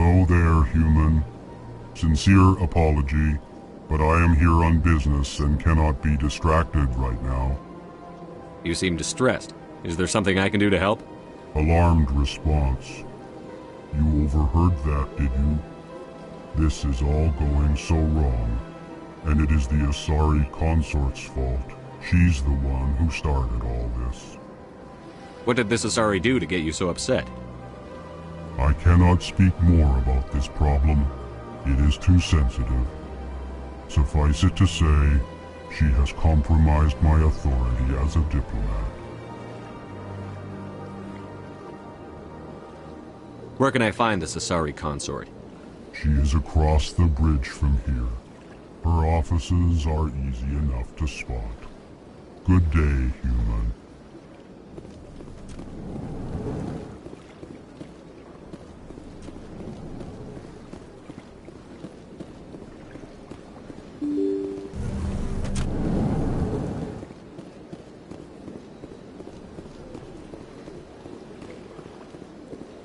Hello there, human. Sincere apology, but I am here on business and cannot be distracted right now. You seem distressed. Is there something I can do to help? Alarmed response. You overheard that, did you? This is all going so wrong, and it is the Asari consort's fault. She's the one who started all this. What did this Asari do to get you so upset? I cannot speak more about this problem. It is too sensitive. Suffice it to say, she has compromised my authority as a diplomat. Where can I find this Asari consort? She is across the bridge from here. Her offices are easy enough to spot. Good day, human.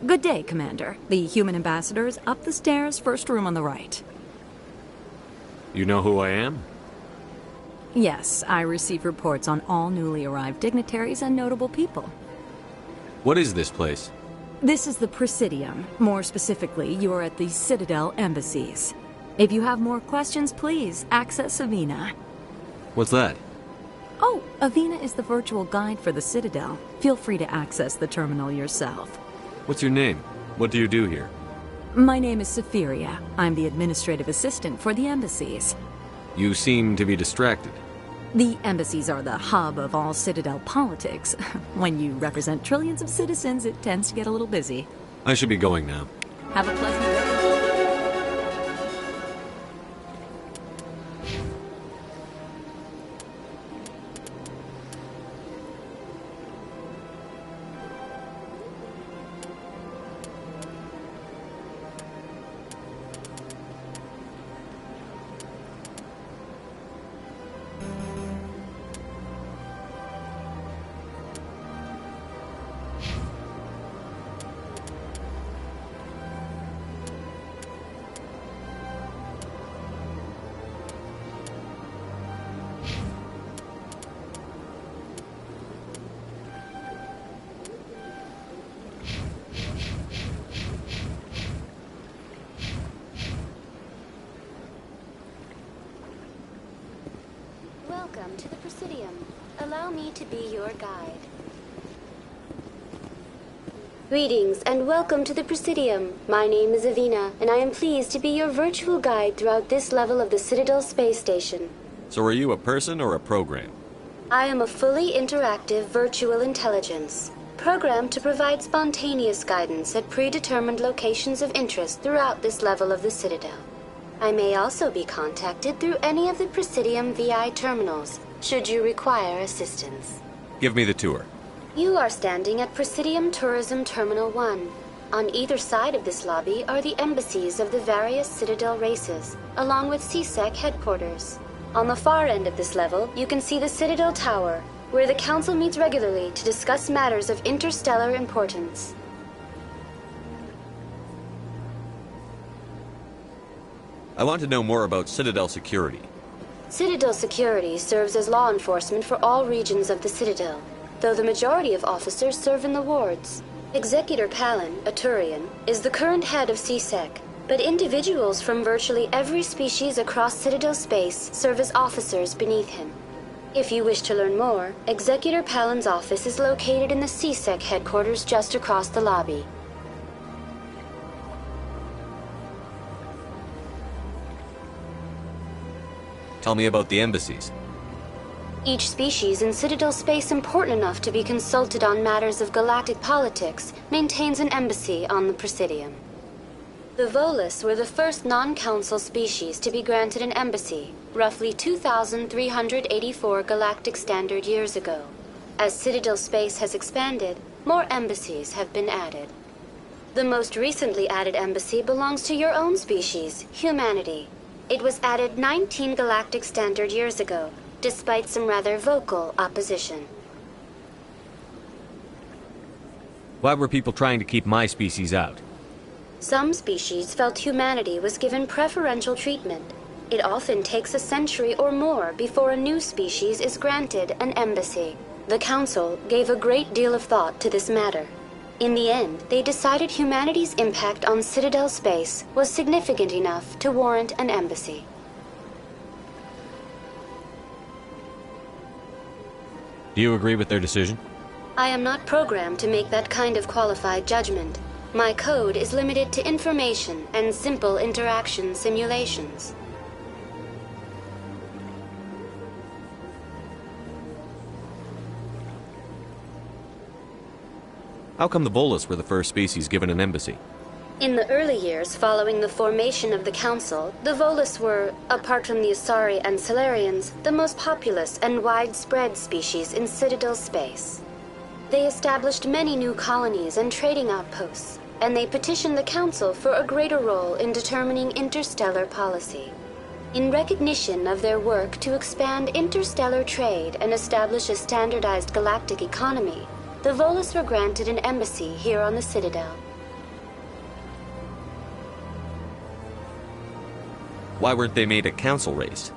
Good day, Commander. The human ambassador is up the stairs, first room on the right. You know who I am? Yes, I receive reports on all newly arrived dignitaries and notable people. What is this place? This is the Presidium. More specifically, you are at the Citadel embassies. If you have more questions, please access Avina. What's that? Oh, Avina is the virtual guide for the Citadel. Feel free to access the terminal yourself. What's your name? What do you do here? My name is Safiria. I'm the administrative assistant for the embassies. You seem to be distracted. The embassies are the hub of all Citadel politics. When you represent trillions of citizens, it tends to get a little busy. I should be going now. Have a pleasant day. Welcome to the Presidium. Allow me to be your guide. Greetings and welcome to the Presidium. My name is Avina, and I am pleased to be your virtual guide throughout this level of the Citadel space station. So are you a person or a program? I am a fully interactive virtual intelligence, programmed to provide spontaneous guidance at predetermined locations of interest throughout this level of the Citadel. I may also be contacted through any of the Presidium VI terminals, should you require assistance. Give me the tour. You are standing at Presidium Tourism Terminal 1. On either side of this lobby are the embassies of the various Citadel races, along with CSEC headquarters. On the far end of this level, you can see the Citadel Tower, where the Council meets regularly to discuss matters of interstellar importance. I want to know more about Citadel security. Citadel security serves as law enforcement for all regions of the Citadel, though the majority of officers serve in the wards. Executor Palin, a Turian, is the current head of CSEC, but individuals from virtually every species across Citadel space serve as officers beneath him. If you wish to learn more, Executor Palin's office is located in the CSEC headquarters just across the lobby. Tell me about the embassies. Each species in Citadel space important enough to be consulted on matters of galactic politics maintains an embassy on the Presidium. The Volus were the first non-council species to be granted an embassy, roughly 2,384 galactic standard years ago. As Citadel space has expanded, more embassies have been added. The most recently added embassy belongs to your own species, humanity. It was added 19 galactic standard years ago, despite some rather vocal opposition. Why were people trying to keep my species out? Some species felt humanity was given preferential treatment. It often takes a century or more before a new species is granted an embassy. The Council gave a great deal of thought to this matter. In the end, they decided humanity's impact on Citadel space was significant enough to warrant an embassy. Do you agree with their decision? I am not programmed to make that kind of qualified judgment. My code is limited to information and simple interaction simulations. How come the Volus were the first species given an embassy? In the early years following the formation of the Council, the Volus were, apart from the Asari and Salarians, the most populous and widespread species in Citadel space. They established many new colonies and trading outposts, and they petitioned the Council for a greater role in determining interstellar policy. In recognition of their work to expand interstellar trade and establish a standardized galactic economy, the Volus were granted an embassy here on the Citadel. Why weren't they made a council race?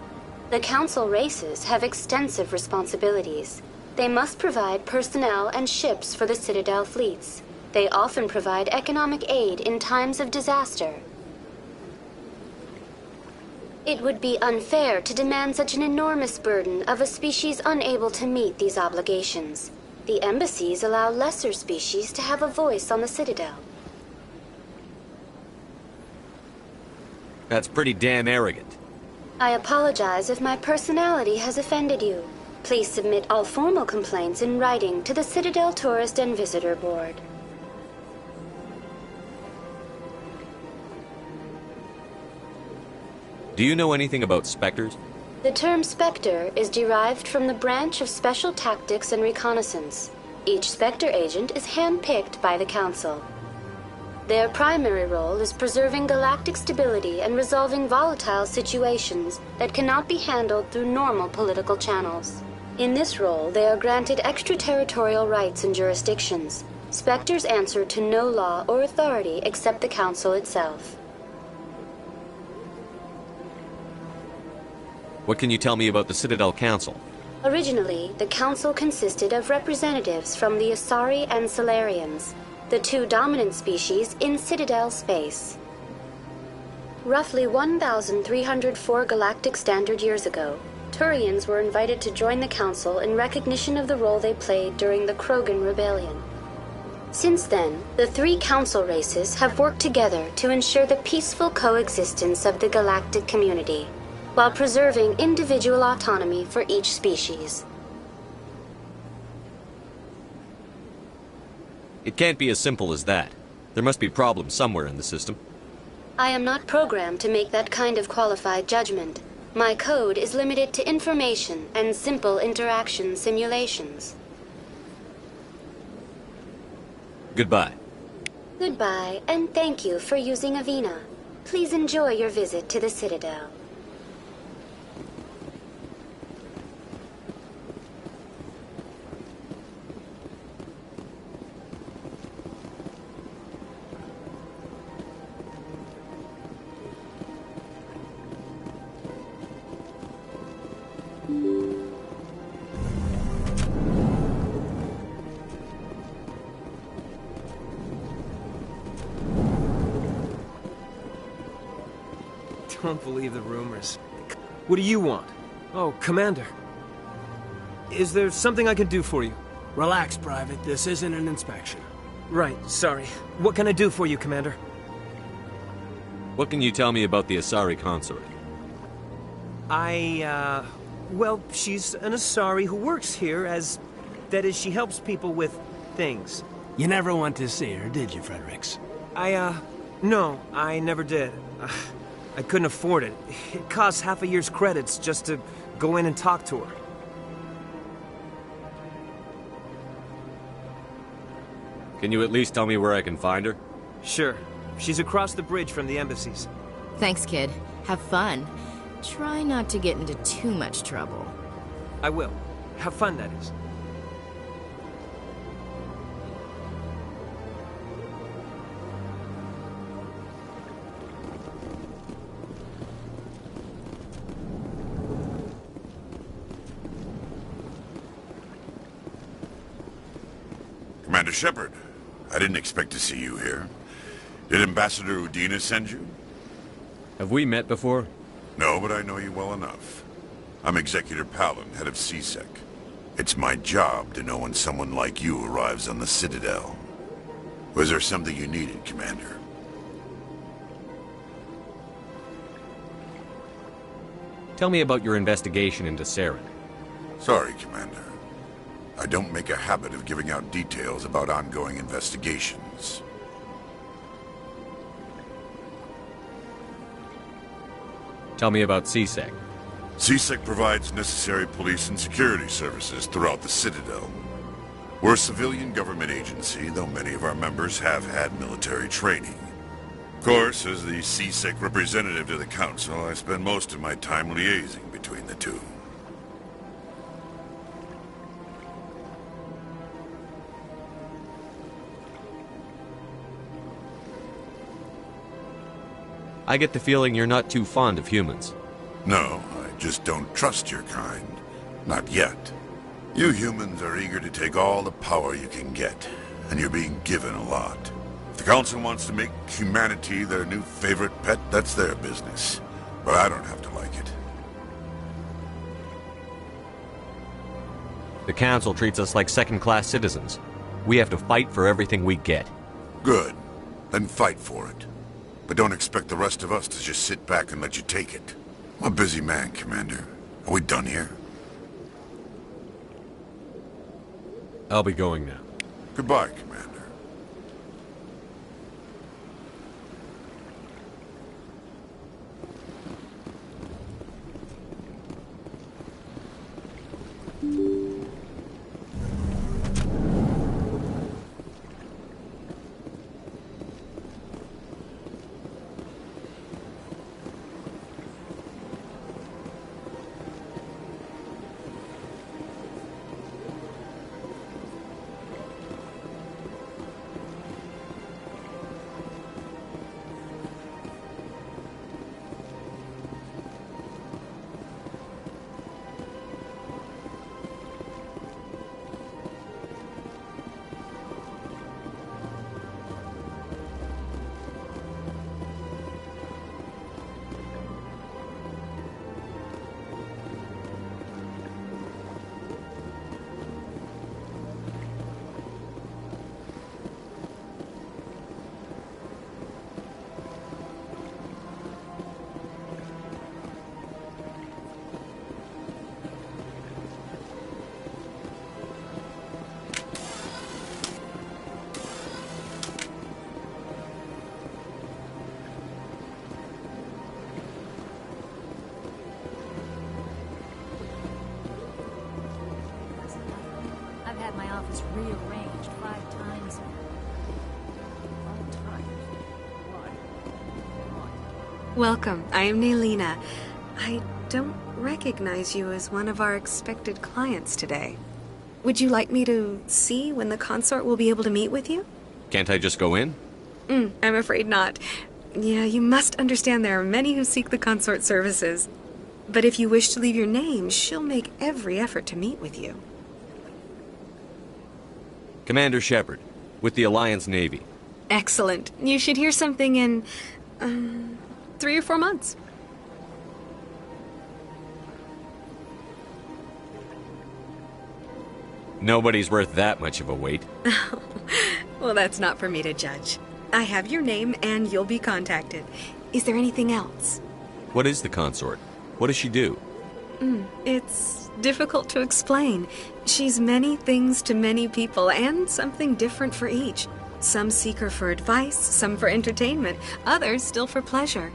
The Council races have extensive responsibilities. They must provide personnel and ships for the Citadel fleets. They often provide economic aid in times of disaster. It would be unfair to demand such an enormous burden of a species unable to meet these obligations. The embassies allow lesser species to have a voice on the Citadel. That's pretty damn arrogant. I apologize if my personality has offended you. Please submit all formal complaints in writing to the Citadel Tourist and Visitor Board. Do you know anything about Spectres? The term Spectre is derived from the branch of Special Tactics and Reconnaissance. Each Spectre agent is handpicked by the Council. Their primary role is preserving galactic stability and resolving volatile situations that cannot be handled through normal political channels. In this role, they are granted extraterritorial rights and jurisdictions. Spectres answer to no law or authority except the Council itself. What can you tell me about the Citadel Council? Originally, the Council consisted of representatives from the Asari and Salarians, the two dominant species in Citadel space. Roughly 1,304 galactic standard years ago, Turians were invited to join the Council in recognition of the role they played during the Krogan Rebellion. Since then, the three Council races have worked together to ensure the peaceful coexistence of the galactic community, while preserving individual autonomy for each species. It can't be as simple as that. There must be problems somewhere in the system. I am not programmed to make that kind of qualified judgment. My code is limited to information and simple interaction simulations. Goodbye. Goodbye, and thank you for using Udina. Please enjoy your visit to the Citadel. Don't believe the rumors. What do you want? Oh, Commander. Is there something I can do for you? Relax, Private. This isn't an inspection. Right, sorry. What can I do for you, Commander? What can you tell me about the Asari consort? Well, she's an Asari who works here as... That is, she helps people with things. You never went to see her, did you, Fredericks? No, I never did. I couldn't afford it. It costs half a year's credits just to go in and talk to her. Can you at least tell me where I can find her? Sure. She's across the bridge from the embassies. Thanks, kid. Have fun. Try not to get into too much trouble. I will. Have fun, that is. Shepard, I didn't expect to see you here. Did Ambassador Udina send you? Have we met before? No, but I know you well enough. I'm Executor Palin, head of CSEC. It's my job to know when someone like you arrives on the Citadel. Was there something you needed, Commander? Tell me about your investigation into Saren. Sorry, Commander. I don't make a habit of giving out details about ongoing investigations. Tell me about CSEC. CSEC provides necessary police and security services throughout the Citadel. We're a civilian government agency, though many of our members have had military training. Of course, as the CSEC representative to the Council, I spend most of my time liaising between the two. I get the feeling you're not too fond of humans. No, I just don't trust your kind. Not yet. You humans are eager to take all the power you can get, and you're being given a lot. If the Council wants to make humanity their new favorite pet, that's their business. But I don't have to like it. The Council treats us like second-class citizens. We have to fight for everything we get. Good. Then fight for it. But don't expect the rest of us to just sit back and let you take it. I'm a busy man, Commander. Are we done here? I'll be going now. Goodbye, Commander. Rearranged 5 times. Welcome. I am Naylina. I don't recognize you as one of our expected clients today. Would you like me to see when the consort will be able to meet with you? Can't I just go in? I'm afraid not. Yeah, you must understand there are many who seek the consort services. But if you wish to leave your name, she'll make every effort to meet with you. Commander Shepard, with the Alliance Navy. Excellent. You should hear something in, 3 or 4 months. Nobody's worth that much of a wait. Well, that's not for me to judge. I have your name and you'll be contacted. Is there anything else? What is the consort? What does she do? It's difficult to explain. She's many things to many people, and something different for each. Some seek her for advice, some for entertainment, others still for pleasure.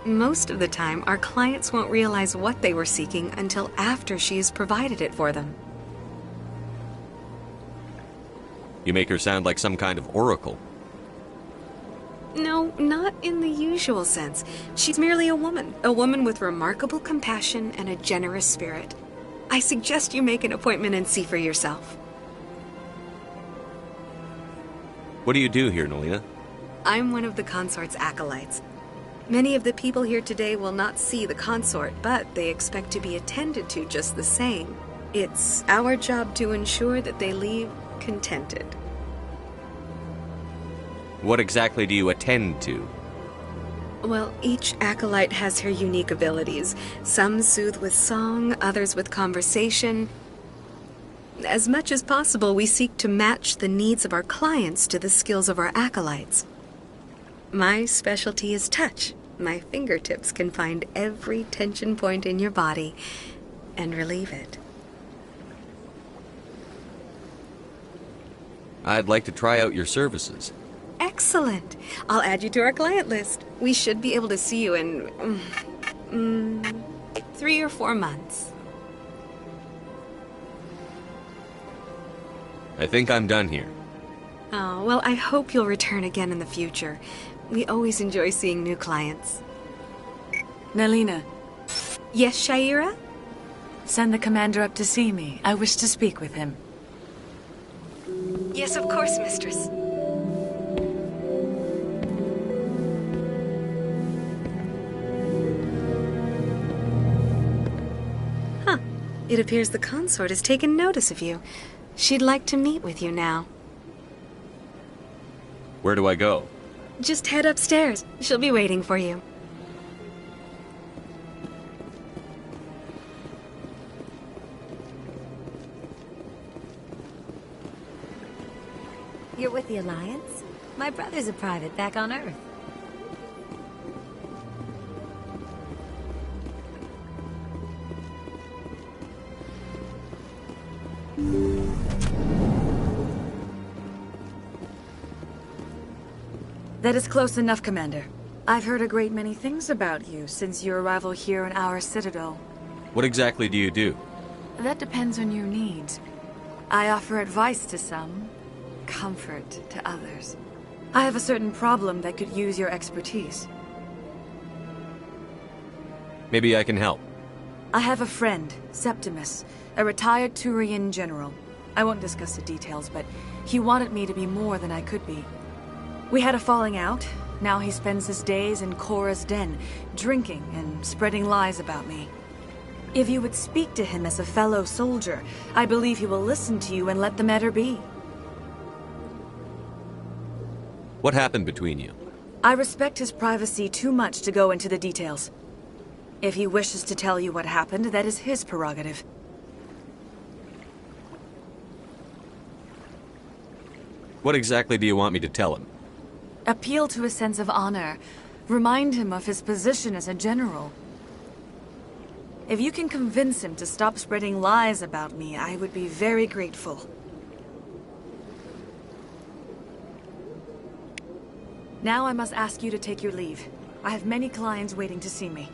Most of the time, our clients won't realize what they were seeking until after she has provided it for them. You make her sound like some kind of oracle. No, not in the usual sense. She's merely a woman with remarkable compassion and a generous spirit. I suggest you make an appointment and see for yourself. What do you do here, Naylina? I'm one of the consort's acolytes. Many of the people here today will not see the consort, but they expect to be attended to just the same. It's our job to ensure that they leave contented. What exactly do you attend to? Well, each acolyte has her unique abilities. Some soothe with song, others with conversation. As much as possible, we seek to match the needs of our clients to the skills of our acolytes. My specialty is touch. My fingertips can find every tension point in your body and relieve it. I'd like to try out your services. Excellent. I'll add you to our client list. We should be able to see you in 3 or 4 months. I think I'm done here. Oh, well, I hope you'll return again in the future. We always enjoy seeing new clients. Nalina, Yes, Shaira? send the commander up to see me. I wish to speak with him. Yes, of course, mistress. Huh. It appears the consort has taken notice of you. She'd like to meet with you now. Where do I go? Just head upstairs. She'll be waiting for you. You're with the Alliance? My brother's a private back on Earth. That is close enough, Commander. I've heard a great many things about you since your arrival here in our Citadel. What exactly do you do? That depends on your needs. I offer advice to some, comfort to others. I have a certain problem that could use your expertise. Maybe I can help. I have a friend, Septimus, a retired Turian general. I won't discuss the details, but he wanted me to be more than I could be. We had a falling out. Now he spends his days in Korra's den, drinking and spreading lies about me. If you would speak to him as a fellow soldier, I believe he will listen to you and let the matter be. What happened between you? I respect his privacy too much to go into the details. If he wishes to tell you what happened, that is his prerogative. What exactly do you want me to tell him? Appeal to his sense of honor. Remind him of his position as a general. If you can convince him to stop spreading lies about me, I would be very grateful. Now I must ask you to take your leave. I have many clients waiting to see me.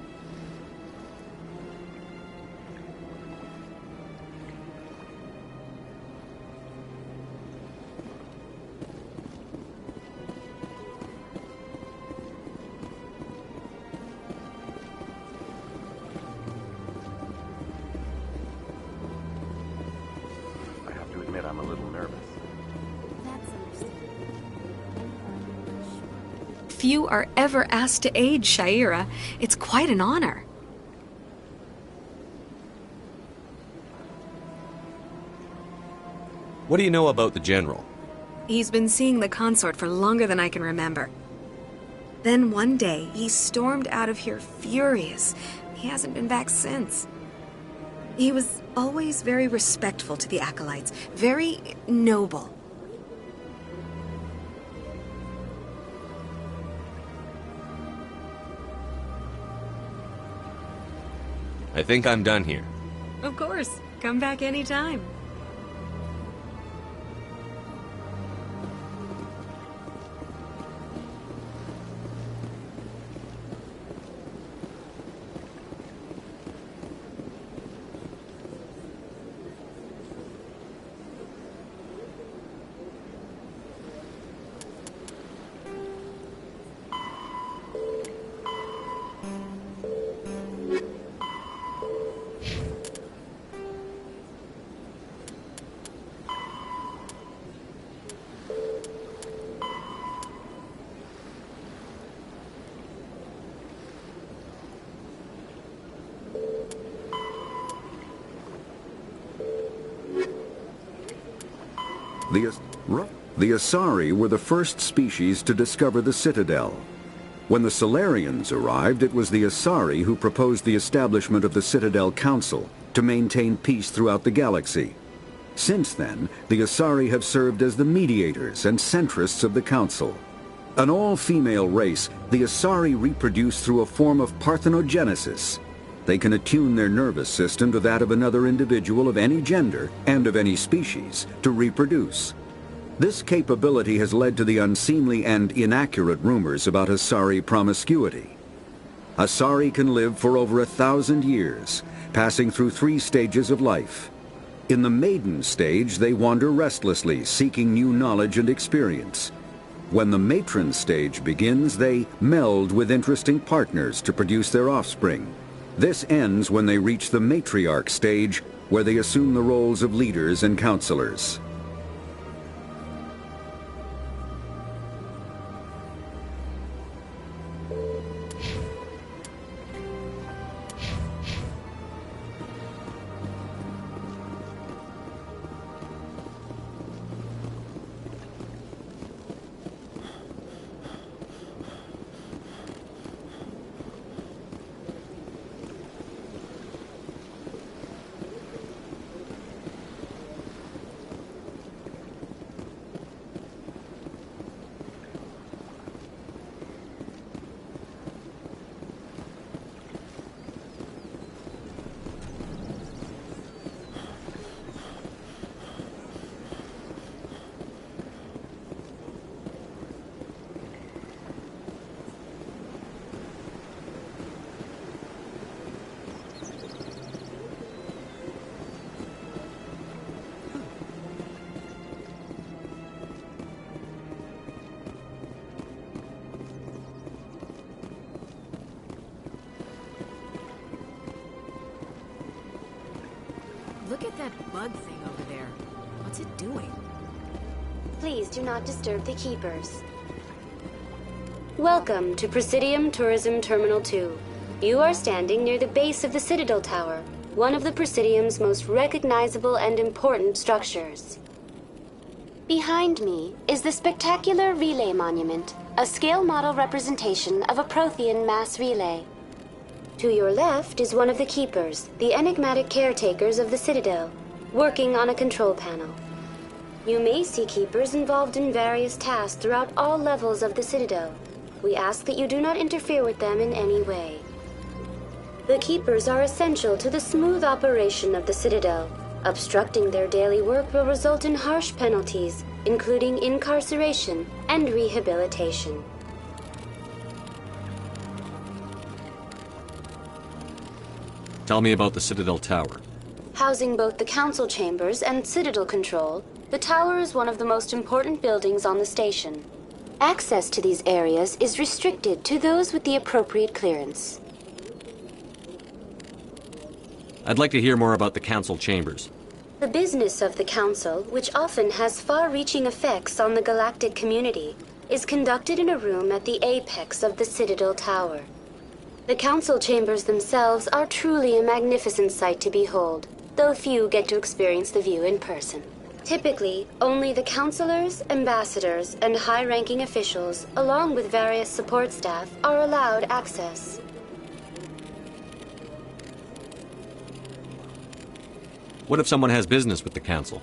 I have to admit I'm a little nervous. Few are ever asked to aid Shaira. It's quite an honor. What do you know about the General? He's been seeing the consort for longer than I can remember. Then one day, he stormed out of here furious. He hasn't been back since. He was always very respectful to the acolytes, very noble. I think I'm done here. Of course. Come back anytime. The rough The Asari were the first species to discover the Citadel. When the Salarians arrived, it was the Asari who proposed the establishment of the Citadel Council to maintain peace throughout the galaxy. Since then, the Asari have served as the mediators and centrists of the Council. An all-female race, the Asari reproduce through a form of parthenogenesis. They can attune their nervous system to that of another individual of any gender and of any species to reproduce. This capability has led to the unseemly and inaccurate rumors about Asari promiscuity. Asari can live for over 1,000 years, passing through 3 stages of life. In the maiden stage, they wander restlessly, seeking new knowledge and experience. When the matron stage begins, they meld with interesting partners to produce their offspring. This ends when they reach the matriarch stage, where they assume the roles of leaders and counselors. Look at that bug thing over there. What's it doing? Please do not disturb the keepers. Welcome to Presidium Tourism Terminal 2. You are standing near the base of the Citadel Tower, one of the Presidium's most recognizable and important structures. Behind me is the spectacular Relay Monument, a scale model representation of a Prothean mass relay. To your left is one of the keepers, the enigmatic caretakers of the Citadel, working on a control panel. You may see keepers involved in various tasks throughout all levels of the Citadel. We ask that you do not interfere with them in any way. The keepers are essential to the smooth operation of the Citadel. Obstructing their daily work will result in harsh penalties, including incarceration and rehabilitation. Tell me about the Citadel Tower. Housing both the council chambers and Citadel control, the tower is one of the most important buildings on the station. Access to these areas is restricted to those with the appropriate clearance. I'd like to hear more about the council chambers. The business of the council, which often has far-reaching effects on the galactic community, is conducted in a room at the apex of the Citadel Tower. The council chambers themselves are truly a magnificent sight to behold, though few get to experience the view in person. Typically, only the councilors, ambassadors, and high-ranking officials, along with various support staff, are allowed access. What if someone has business with the council?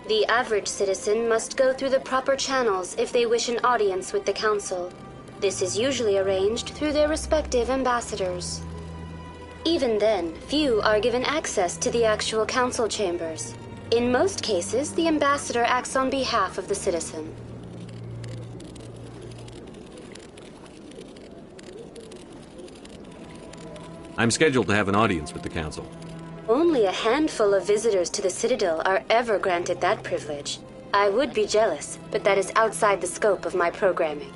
The average citizen must go through the proper channels if they wish an audience with the council. This is usually arranged through their respective ambassadors. Even then, few are given access to the actual council chambers. In most cases, the ambassador acts on behalf of the citizen. I'm scheduled to have an audience with the council. Only a handful of visitors to the Citadel are ever granted that privilege. I would be jealous, but that is outside the scope of my programming.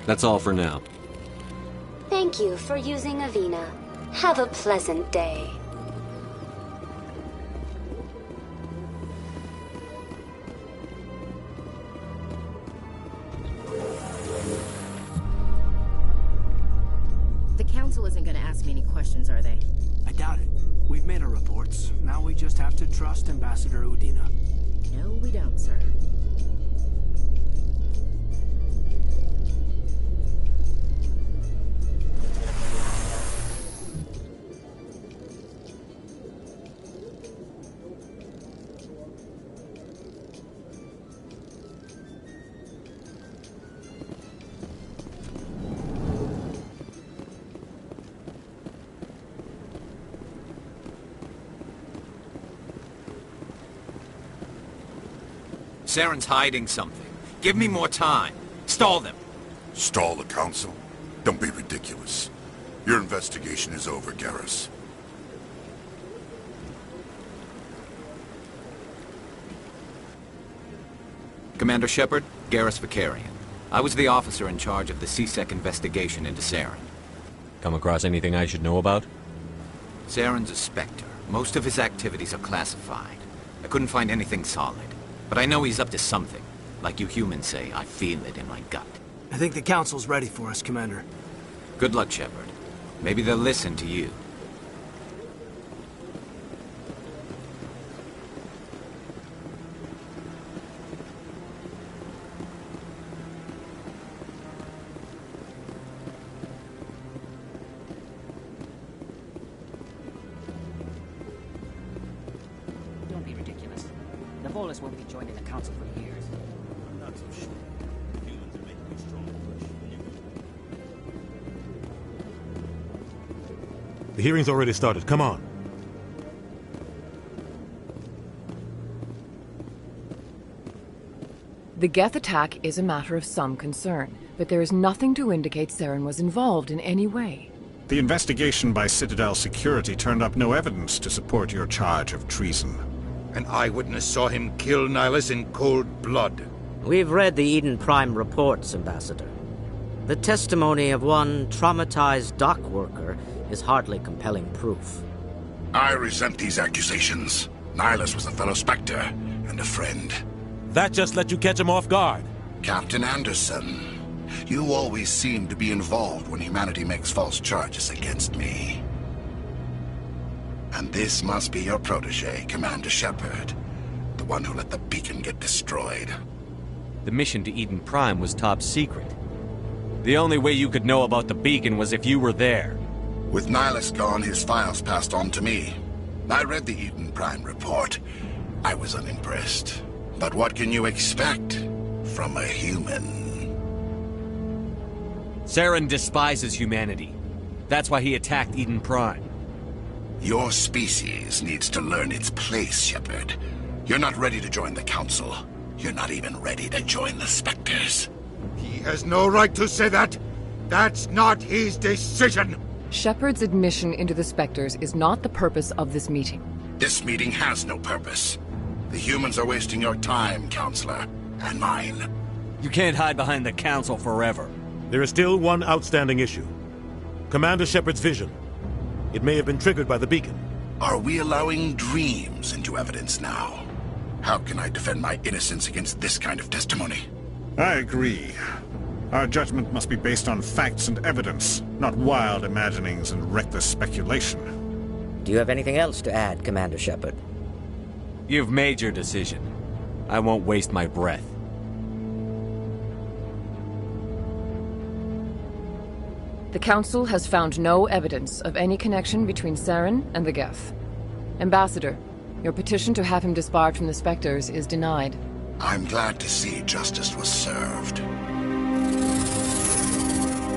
That's all for now. Thank you for using Udina. Have a pleasant day. The council isn't going to ask many questions, are they? I doubt it. We've made our reports. Now we just have to trust Ambassador Udina. No, we don't, sir. Saren's hiding something. Give me more time. Stall them. Stall the Council? Don't be ridiculous. Your investigation is over, Garrus. Commander Shepard, Garrus Vakarian. I was the officer in charge of the CSEC investigation into Saren. Come across anything I should know about? Saren's a Spectre. Most of his activities are classified. I couldn't find anything solid. But I know he's up to something. Like you humans say, I feel it in my gut. I think the Council's ready for us, Commander. Good luck, Shepard. Maybe they'll listen to you. Don't be ridiculous. The Volus won't be joining the Council for years. I'm not so sure. Humans are making me stronger. The hearing's already started. Come on. The Geth attack is a matter of some concern, but there is nothing to indicate Saren was involved in any way. The investigation by Citadel security turned up no evidence to support your charge of treason. An eyewitness saw him kill Nihlus in cold blood. We've read the Eden Prime reports, Ambassador. The testimony of one traumatized dock worker is hardly compelling proof. I resent these accusations. Nihlus was a fellow Spectre and a friend. That just let you catch him off guard. Captain Anderson, you always seem to be involved when humanity makes false charges against me. And this must be your protege, Commander Shepard. The one who let the beacon get destroyed. The mission to Eden Prime was top secret. The only way you could know about the beacon was if you were there. With Nihlus gone, his files passed on to me. I read the Eden Prime report. I was unimpressed. But what can you expect from a human? Saren despises humanity. That's why he attacked Eden Prime. Your species needs to learn its place, Shepard. You're not ready to join the Council. You're not even ready to join the Spectres. He has no right to say that. That's not his decision. Shepard's admission into the Spectres is not the purpose of this meeting. This meeting has no purpose. The humans are wasting your time, Counselor, and mine. You can't hide behind the Council forever. There is still one outstanding issue. Commander Shepard's vision. It may have been triggered by the beacon. Are we allowing dreams into evidence now? How can I defend my innocence against this kind of testimony? I agree. Our judgment must be based on facts and evidence, not wild imaginings and reckless speculation. Do you have anything else to add, Commander Shepard? You've made your decision. I won't waste my breath. The Council has found no evidence of any connection between Saren and the Geth. Ambassador, your petition to have him disbarred from the Spectres is denied. I'm glad to see justice was served.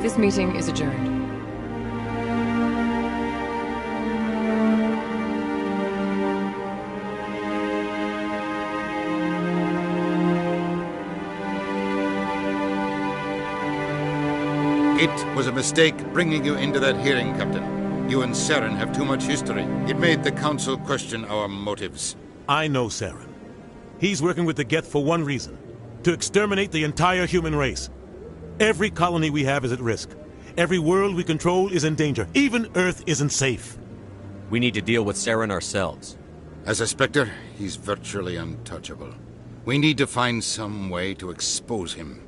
This meeting is adjourned. It was a mistake bringing you into that hearing, Captain. You and Saren have too much history. It made the Council question our motives. I know Saren. He's working with the Geth for one reason. To exterminate the entire human race. Every colony we have is at risk. Every world we control is in danger. Even Earth isn't safe. We need to deal with Saren ourselves. As a Spectre, he's virtually untouchable. We need to find some way to expose him.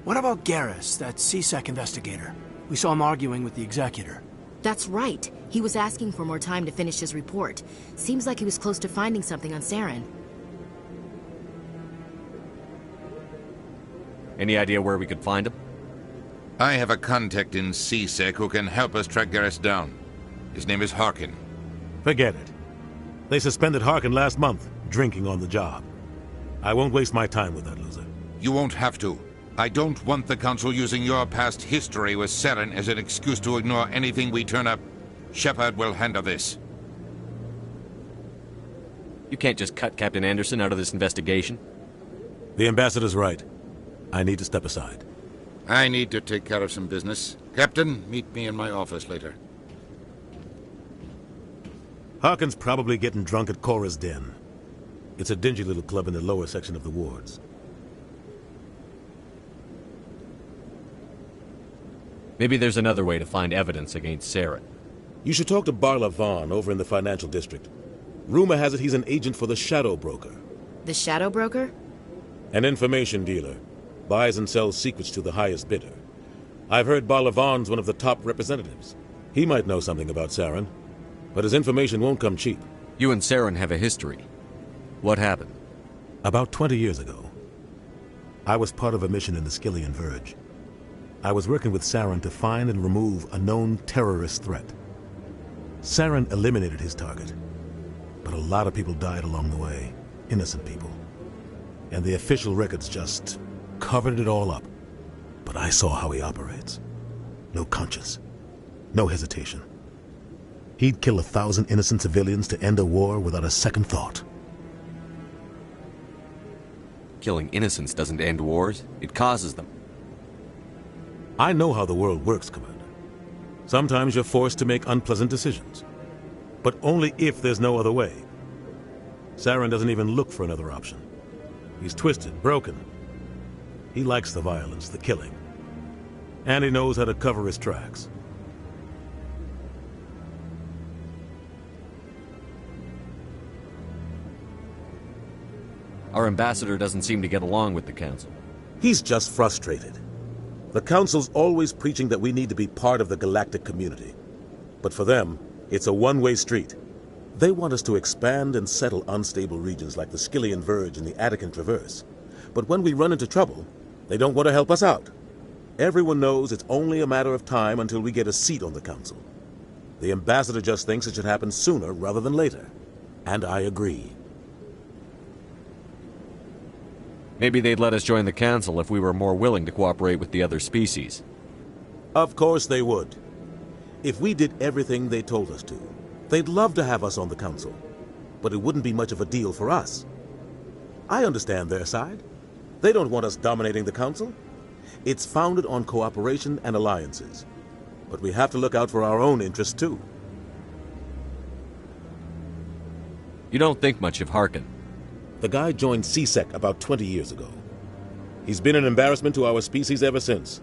What about Garrus, that CSEC investigator? We saw him arguing with the executor. That's right. He was asking for more time to finish his report. Seems like he was close to finding something on Saren. Any idea where we could find him? I have a contact in CSEC who can help us track Garrus down. His name is Harkin. Forget it. They suspended Harkin last month, drinking on the job. I won't waste my time with that loser. You won't have to. I don't want the Council using your past history with Saren as an excuse to ignore anything we turn up. Shepard will handle this. You can't just cut Captain Anderson out of this investigation. The ambassador's right. I need to step aside. I need to take care of some business. Captain, meet me in my office later. Harkin's probably getting drunk at Cora's Den. It's a dingy little club in the lower section of the wards. Maybe there's another way to find evidence against Saren. You should talk to Barla Vaughn over in the financial district. Rumor has it he's an agent for the Shadow Broker. The Shadow Broker? An information dealer. Buys and sells secrets to the highest bidder. I've heard Barla Vaughn's one of the top representatives. He might know something about Saren, but his information won't come cheap. You and Saren have a history. What happened? About 20 years ago, I was part of a mission in the Skillian Verge. I was working with Saren to find and remove a known terrorist threat. Saren eliminated his target, but a lot of people died along the way, innocent people. And the official records just covered it all up. But I saw how he operates. No conscience, no hesitation. He'd kill 1,000 innocent civilians to end a war without a second thought. Killing innocents doesn't end wars, it causes them. I know how the world works, Commander. Sometimes you're forced to make unpleasant decisions. But only if there's no other way. Saren doesn't even look for another option. He's twisted, broken. He likes the violence, the killing. And he knows how to cover his tracks. Our ambassador doesn't seem to get along with the Council. He's just frustrated. The Council's always preaching that we need to be part of the galactic community. But for them, it's a one-way street. They want us to expand and settle unstable regions like the Skillian Verge and the Attican Traverse. But when we run into trouble, they don't want to help us out. Everyone knows it's only a matter of time until we get a seat on the Council. The ambassador just thinks it should happen sooner rather than later. And I agree. Maybe they'd let us join the Council if we were more willing to cooperate with the other species. Of course they would. If we did everything they told us to, they'd love to have us on the Council. But it wouldn't be much of a deal for us. I understand their side. They don't want us dominating the Council. It's founded on cooperation and alliances. But we have to look out for our own interests, too. You don't think much of Harkin. The guy joined CSEC about 20 years ago. He's been an embarrassment to our species ever since.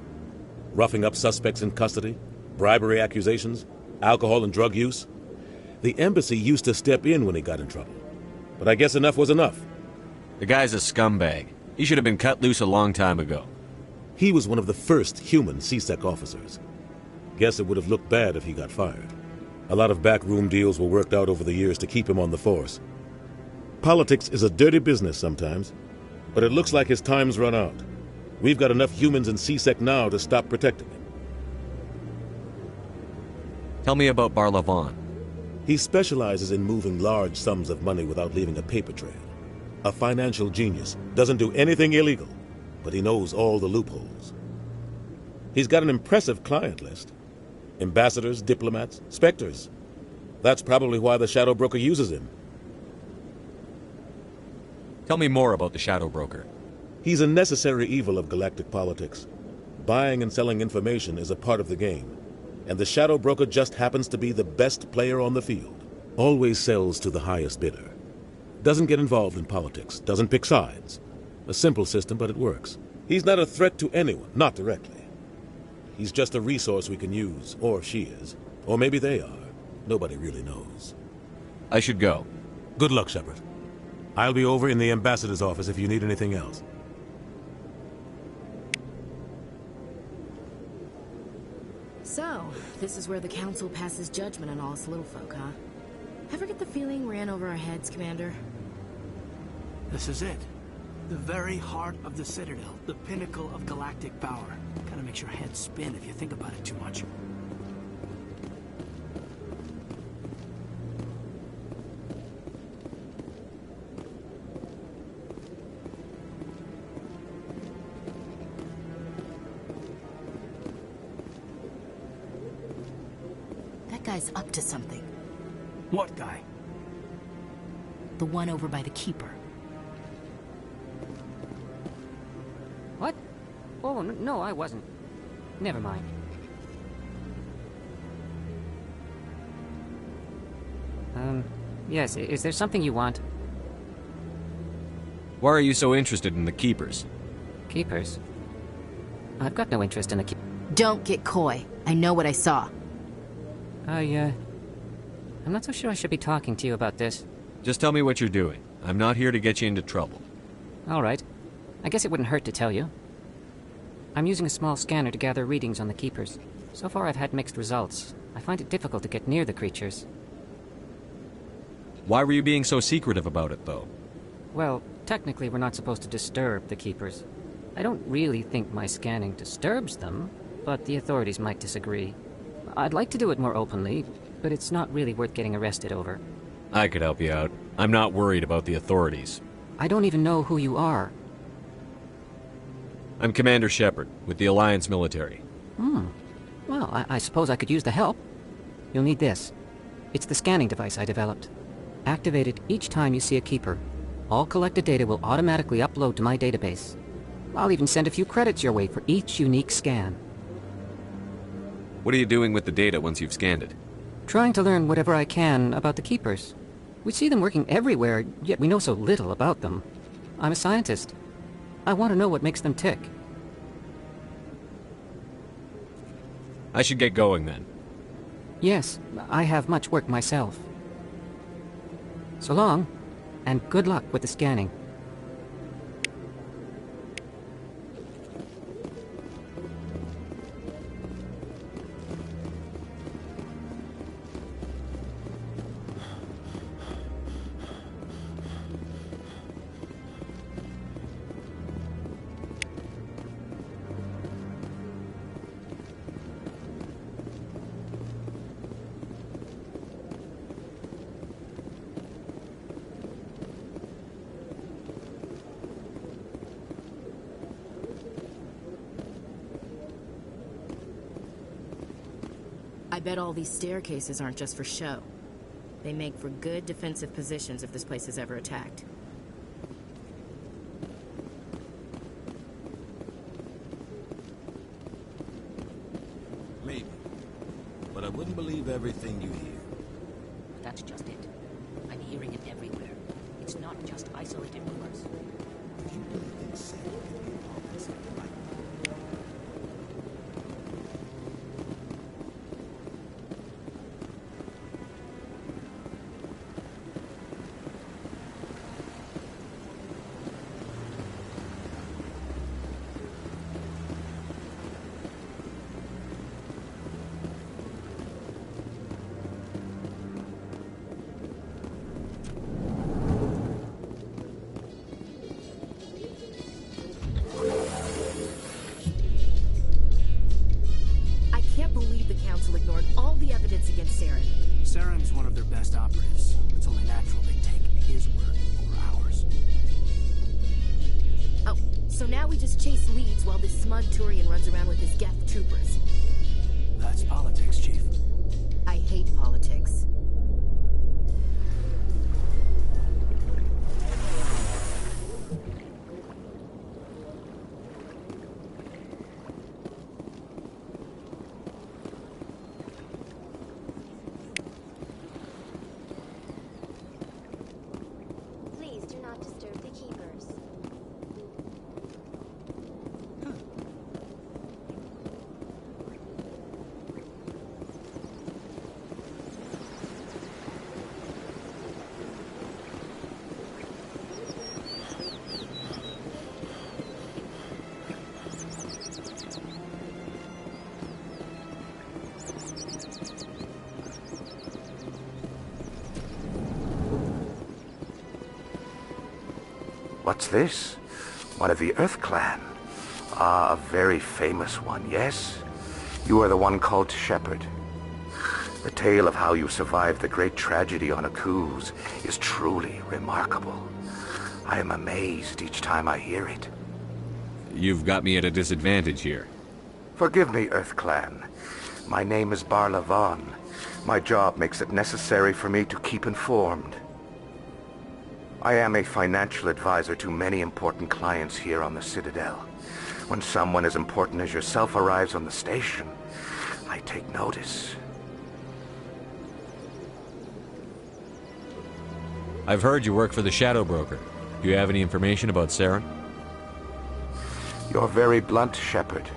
Roughing up suspects in custody, bribery accusations, alcohol and drug use. The embassy used to step in when he got in trouble. But I guess enough was enough. The guy's a scumbag. He should have been cut loose a long time ago. He was one of the first human CSEC officers. Guess it would have looked bad if he got fired. A lot of backroom deals were worked out over the years to keep him on the force. Politics is a dirty business sometimes, but it looks like his time's run out. We've got enough humans in CSEC now to stop protecting him. Tell me about Barla Vaughn. He specializes in moving large sums of money without leaving a paper trail. A financial genius, doesn't do anything illegal, but he knows all the loopholes. He's got an impressive client list. Ambassadors, diplomats, Spectres. That's probably why the Shadow Broker uses him. Tell me more about the Shadow Broker. He's a necessary evil of galactic politics. Buying and selling information is a part of the game, and the Shadow Broker just happens to be the best player on the field. Always sells to the highest bidder. Doesn't get involved in politics, doesn't pick sides. A simple system, but it works. He's not a threat to anyone, not directly. He's just a resource we can use, or she is. Or maybe they are. Nobody really knows. I should go. Good luck, Shepard. I'll be over in the ambassador's office if you need anything else. So, this is where the Council passes judgment on all us little folk, huh? Ever get the feeling ran over our heads, Commander? This is it. The very heart of the Citadel, the pinnacle of galactic power. Kinda makes your head spin if you think about it too much. That guy's up to something. What guy? The one over by the Keeper. What? Oh, no, I wasn't. Never mind. Yes, is there something you want? Why are you so interested in the Keepers? Keepers? I've got no interest in the Don't get coy. I know what I saw. I'm not so sure I should be talking to you about this. Just tell me what you're doing. I'm not here to get you into trouble. All right. I guess it wouldn't hurt to tell you. I'm using a small scanner to gather readings on the Keepers. So far I've had mixed results. I find it difficult to get near the creatures. Why were you being so secretive about it, though? Well, technically we're not supposed to disturb the Keepers. I don't really think my scanning disturbs them, but the authorities might disagree. I'd like to do it more openly, but it's not really worth getting arrested over. I could help you out. I'm not worried about the authorities. I don't even know who you are. I'm Commander Shepard, with the Alliance military. Well, I suppose I could use the help. You'll need this. It's the scanning device I developed. Activate it each time you see a Keeper. All collected data will automatically upload to my database. I'll even send a few credits your way for each unique scan. What are you doing with the data once you've scanned it? Trying to learn whatever I can about the Keepers. We see them working everywhere, yet we know so little about them. I'm a scientist. I want to know what makes them tick. I should get going then. Yes, I have much work myself. So long, and good luck with the scanning. I bet all these staircases aren't just for show. They make for good defensive positions if this place is ever attacked. Maybe. But I wouldn't believe everything you hear. That's just it. I'm hearing it everywhere. It's not just isolated rumors. Do you really think Saren can be involved in something like that? Ignored all the evidence against Saren. Saren's one of their best operatives. It's only natural they take his word over ours. Oh, so now we just chase leads while this smug Turian runs around with his Geth troopers. That's politics, Chief. I hate politics. What's this? One of the Earth Clan. Ah, a very famous one, yes? You are the one called Shepard. The tale of how you survived the great tragedy on Accuses is truly remarkable. I am amazed each time I hear it. You've got me at a disadvantage here. Forgive me, Earth Clan. My name is Barla Vaughn. My job makes it necessary for me to keep informed. I am a financial advisor to many important clients here on the Citadel. When someone as important as yourself arrives on the station, I take notice. I've heard you work for the Shadow Broker. Do you have any information about Saren? You're very blunt, Shepard.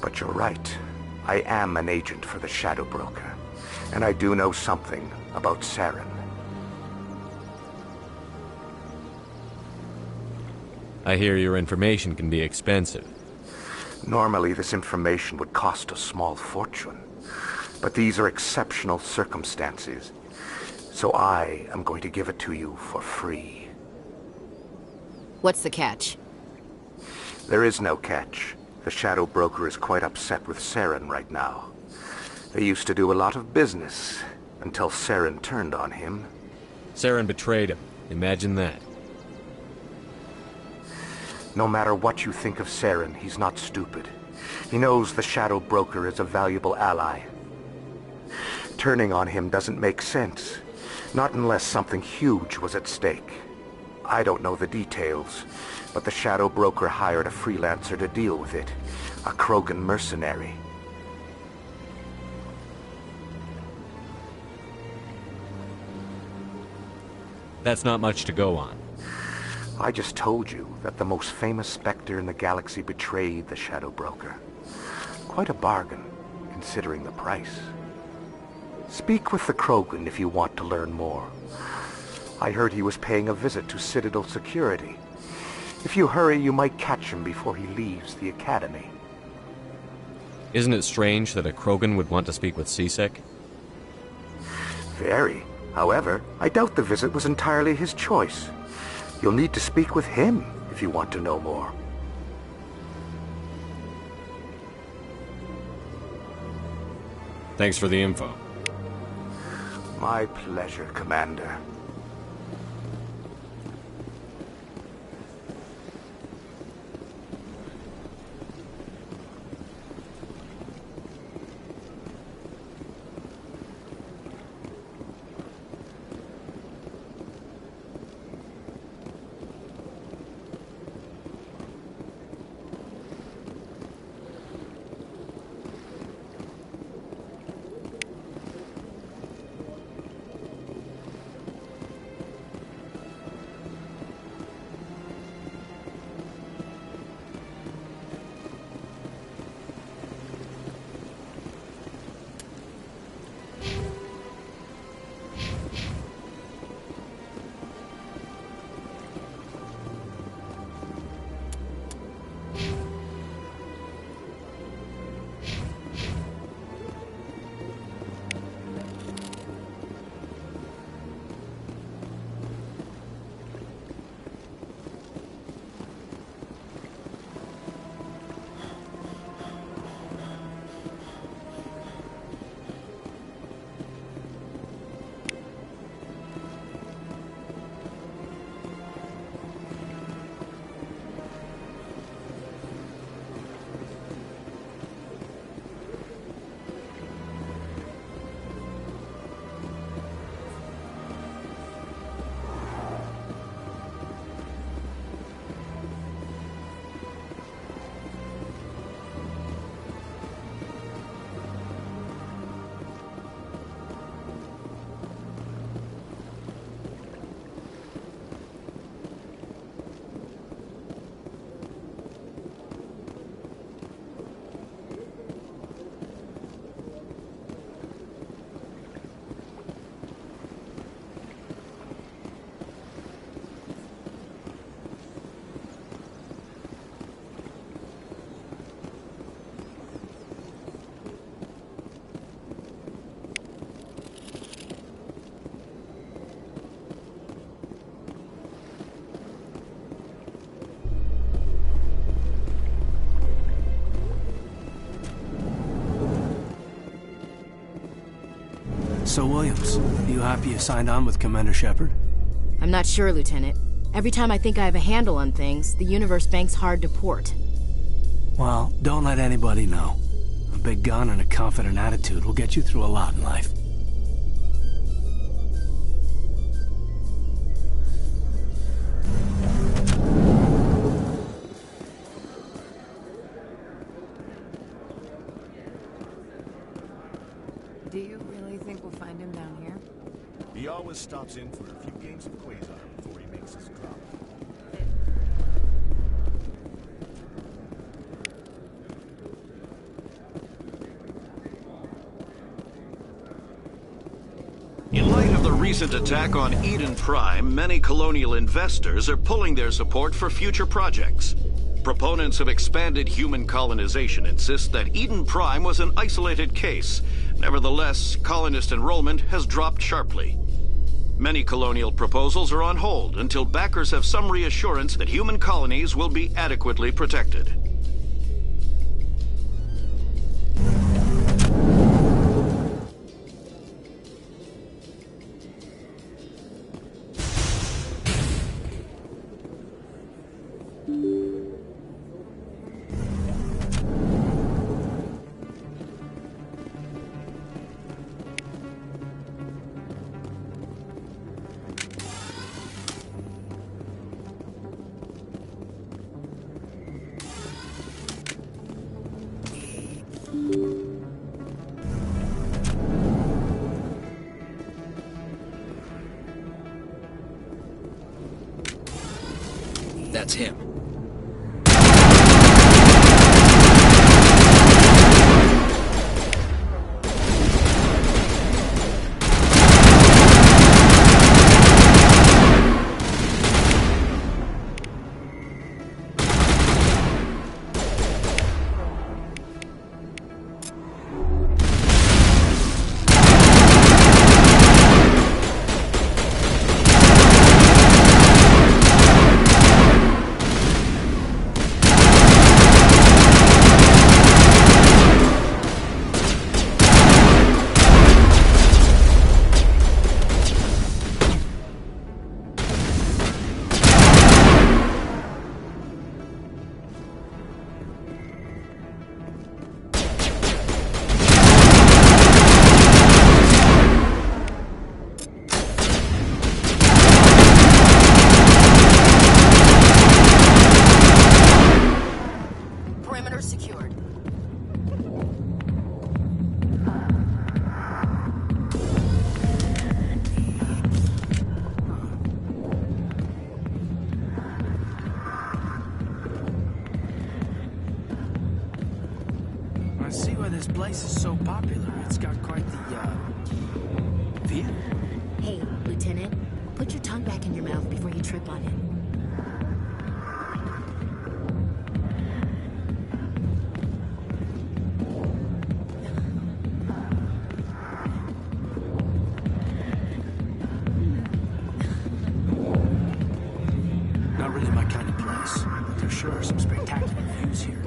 But you're right. I am an agent for the Shadow Broker. And I do know something about Saren. I hear your information can be expensive. Normally, this information would cost a small fortune. But these are exceptional circumstances. So I am going to give it to you for free. What's the catch? There is no catch. The Shadow Broker is quite upset with Saren right now. They used to do a lot of business, until Saren turned on him. Saren betrayed him. Imagine that. No matter what you think of Saren, he's not stupid. He knows the Shadow Broker is a valuable ally. Turning on him doesn't make sense. Not unless something huge was at stake. I don't know the details, but the Shadow Broker hired a freelancer to deal with it. A Krogan mercenary. That's not much to go on. I just told you that the most famous Spectre in the galaxy betrayed the Shadow Broker. Quite a bargain, considering the price. Speak with the Krogan if you want to learn more. I heard he was paying a visit to Citadel security. If you hurry, you might catch him before he leaves the Academy. Isn't it strange that a Krogan would want to speak with CSEC? Very. However, I doubt the visit was entirely his choice. You'll need to speak with him if you want to know more. Thanks for the info. My pleasure, Commander. So, Williams, you happy you signed on with Commander Shepard? I'm not sure, Lieutenant. Every time I think I have a handle on things, the universe banks hard to port. Well, don't let anybody know. A big gun and a confident attitude will get you through a lot in life. Do you really think we'll find him down here? He always stops in for a few games of Quasar before he makes his drop. In light of the recent attack on Eden Prime, many colonial investors are pulling their support for future projects. Proponents of expanded human colonization insist that Eden Prime was an isolated case. Nevertheless, colonist enrollment has dropped sharply. Many colonial proposals are on hold until backers have some reassurance that human colonies will be adequately protected. That's him. This place is so popular. It's got quite the, view. Hey, Lieutenant, put your tongue back in your mouth before you trip on him. Not really my kind of place, but there sure are some spectacular views here.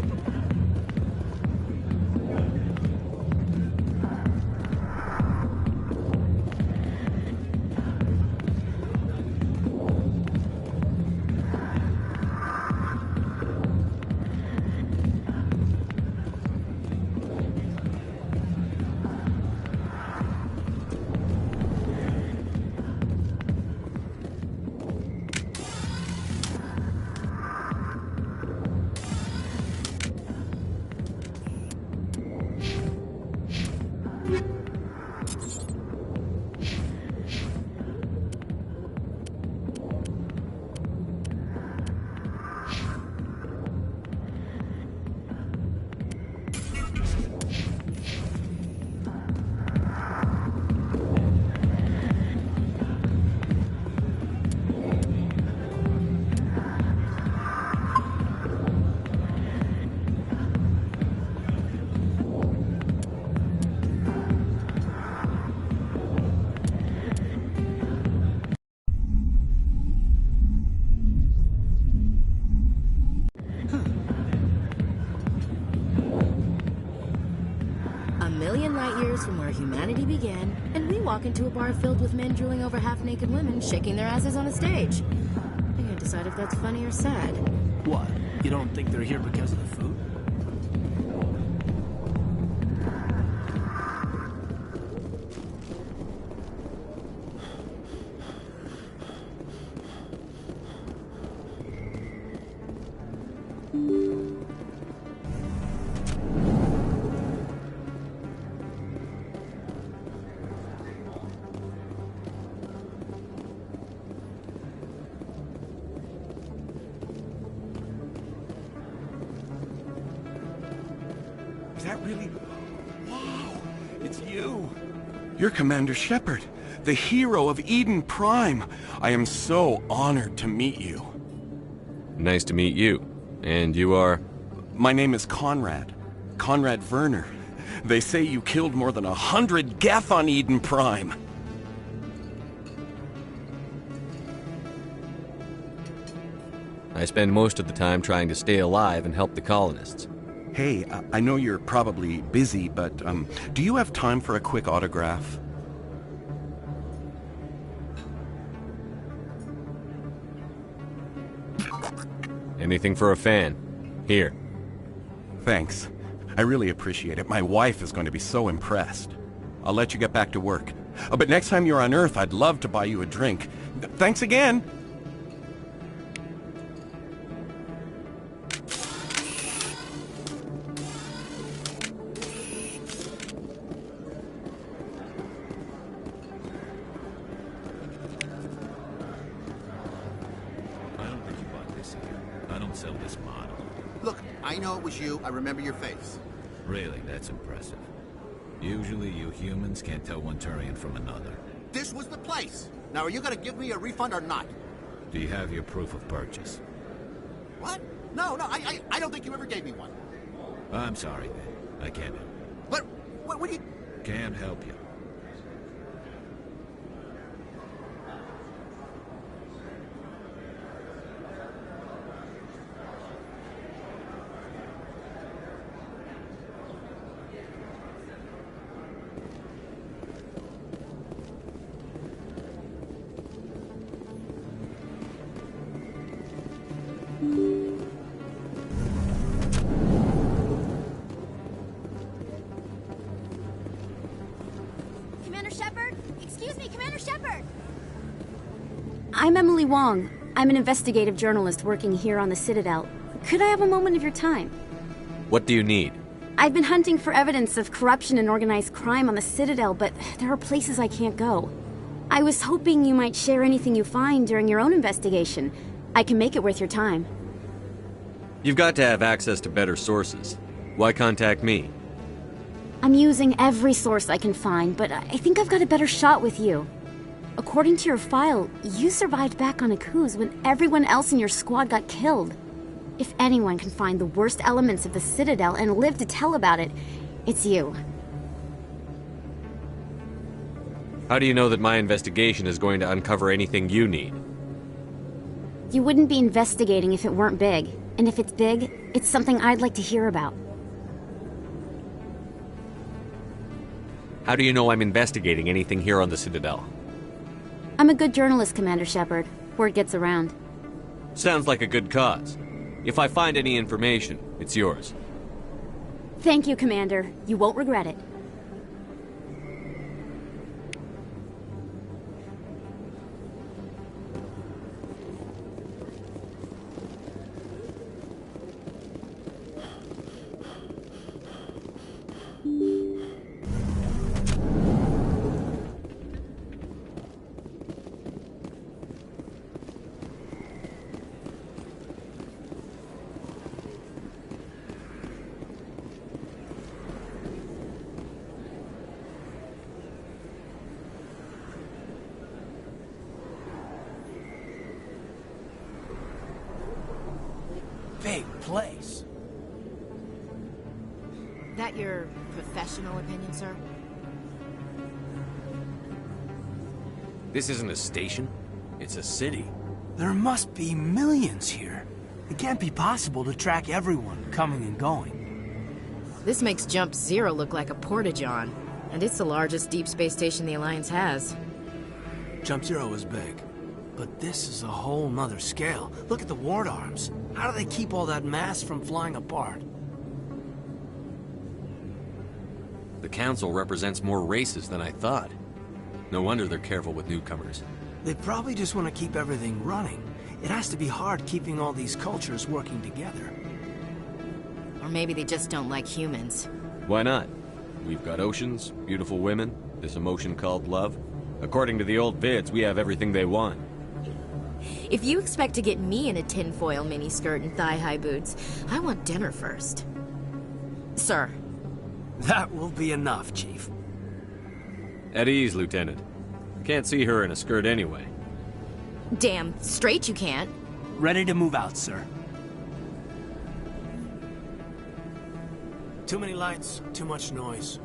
million light years from where humanity began, and we walk into a bar filled with men drooling over half-naked women shaking their asses on a stage. I can't decide if that's funny or sad. What? You don't think they're here because of the food? Is that really... Wow! It's you! You're Commander Shepard, the hero of Eden Prime. I am so honored to meet you. Nice to meet you. And you are? My name is Conrad. Conrad Werner. They say you killed more than 100 Geth on Eden Prime. I spend most of the time trying to stay alive and help the colonists. Hey, I know you're probably busy, but do you have time for a quick autograph? Anything for a fan. Here. Thanks. I really appreciate it. My wife is going to be so impressed. I'll let you get back to work. But next time you're on Earth, I'd love to buy you a drink. Thanks again! I know it was you. I remember your face. Really, that's impressive. Usually you humans can't tell one Turian from another. This was the place. Now, are you going to give me a refund or not? Do you have your proof of purchase? What? No, I don't think you ever gave me one. I'm sorry, man. I can't help you. What do you... Can't help you. I'm Emily Wong. I'm an investigative journalist working here on the Citadel. Could I have a moment of your time? What do you need? I've been hunting for evidence of corruption and organized crime on the Citadel, but there are places I can't go. I was hoping you might share anything you find during your own investigation. I can make it worth your time. You've got to have access to better sources. Why contact me? I'm using every source I can find, but I think I've got a better shot with you. According to your file, you survived back on Accuse when everyone else in your squad got killed. If anyone can find the worst elements of the Citadel and live to tell about it, it's you. How do you know that my investigation is going to uncover anything you need? You wouldn't be investigating if it weren't big. And if it's big, it's something I'd like to hear about. How do you know I'm investigating anything here on the Citadel? I'm a good journalist, Commander Shepard. Word gets around. Sounds like a good cause. If I find any information, it's yours. Thank you, Commander. You won't regret it. Big place. That your professional opinion, sir? This isn't a station. It's a city. There must be millions here. It can't be possible to track everyone coming and going. This makes Jump Zero look like a porta-john, and it's the largest deep space station the Alliance has. Jump Zero is big, but this is a whole nother scale. Look at the ward arms. How do they keep all that mass from flying apart? The Council represents more races than I thought. No wonder they're careful with newcomers. They probably just want to keep everything running. It has to be hard keeping all these cultures working together. Or maybe they just don't like humans. Why not? We've got oceans, beautiful women, this emotion called love. According to the old vids, we have everything they want. If you expect to get me in a tinfoil miniskirt and thigh-high boots, I want dinner first. Sir. That will be enough, Chief. At ease, Lieutenant. Can't see her in a skirt anyway. Damn straight you can't. Ready to move out, sir. Too many lights, too much noise.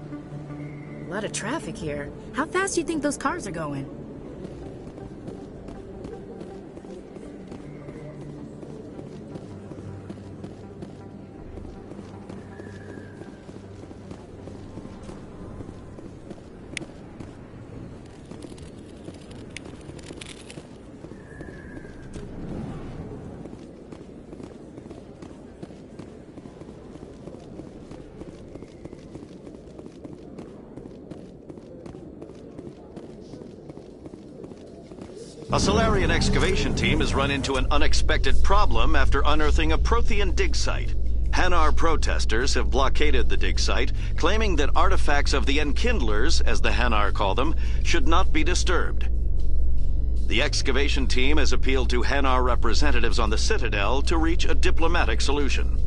A lot of traffic here. How fast do you think those cars are going? A Salarian excavation team has run into an unexpected problem after unearthing a Prothean dig site. Hanar protesters have blockaded the dig site, claiming that artifacts of the Enkindlers, as the Hanar call them, should not be disturbed. The excavation team has appealed to Hanar representatives on the Citadel to reach a diplomatic solution.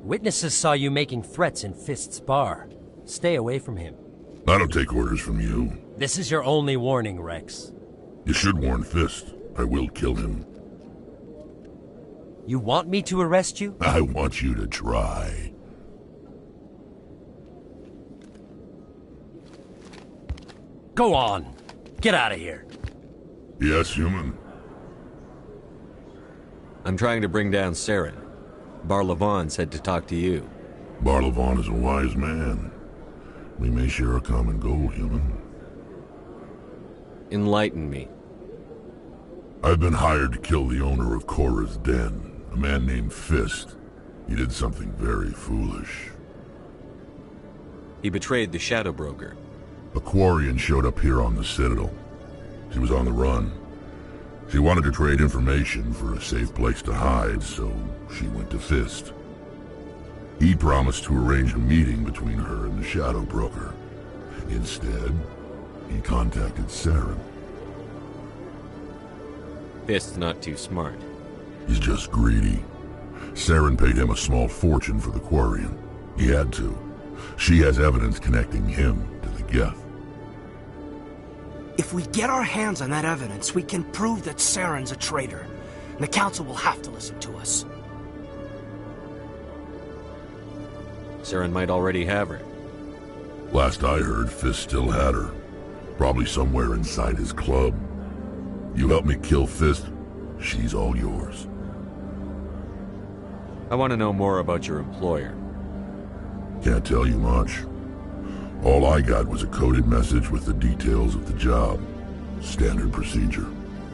Witnesses saw you making threats in Fist's bar. Stay away from him. I don't take orders from you. This is your only warning, Rex. You should warn Fist. I will kill him. You want me to arrest you? I want you to try. Go on. Get out of here. Yes, human. I'm trying to bring down Saren. Barlavon said to talk to you. Barlavon is a wise man. We may share a common goal, human. Enlighten me. I've been hired to kill the owner of Korra's den, a man named Fist. He did something very foolish. He betrayed the Shadow Broker. A Quarian showed up here on the Citadel. She was on the run. She wanted to trade information for a safe place to hide, so she went to Fist. He promised to arrange a meeting between her and the Shadow Broker. Instead, he contacted Saren. Fist's not too smart. He's just greedy. Saren paid him a small fortune for the Quarian. He had to. She has evidence connecting him to the Geth. If we get our hands on that evidence, we can prove that Saren's a traitor. And the Council will have to listen to us. Saren might already have her. Last I heard, Fist still had her. Probably somewhere inside his club. You help me kill Fist, she's all yours. I want to know more about your employer. Can't tell you much. All I got was a coded message with the details of the job. Standard procedure.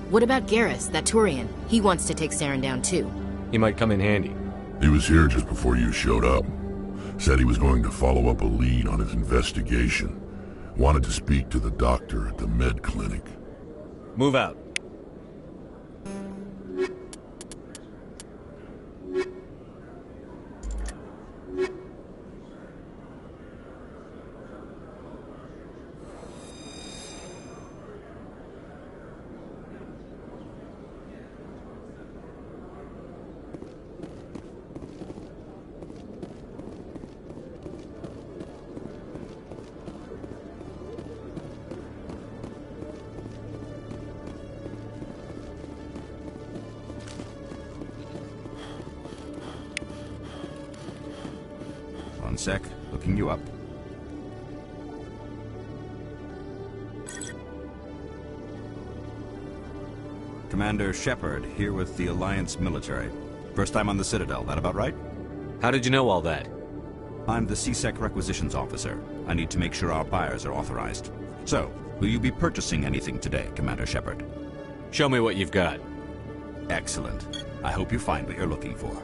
What about Garrus, that Turian? He wants to take Saren down too. He might come in handy. He was here just before you showed up. Said he was going to follow up a lead on his investigation. Wanted to speak to the doctor at the med clinic. Move out. sec. Looking you up. Commander Shepard, here with the Alliance military. First time on the Citadel, that about right? How did you know all that? I'm the CSEC requisitions officer. I need to make sure our buyers are authorized. So, will you be purchasing anything today, Commander Shepard? Show me what you've got. Excellent. I hope you find what you're looking for.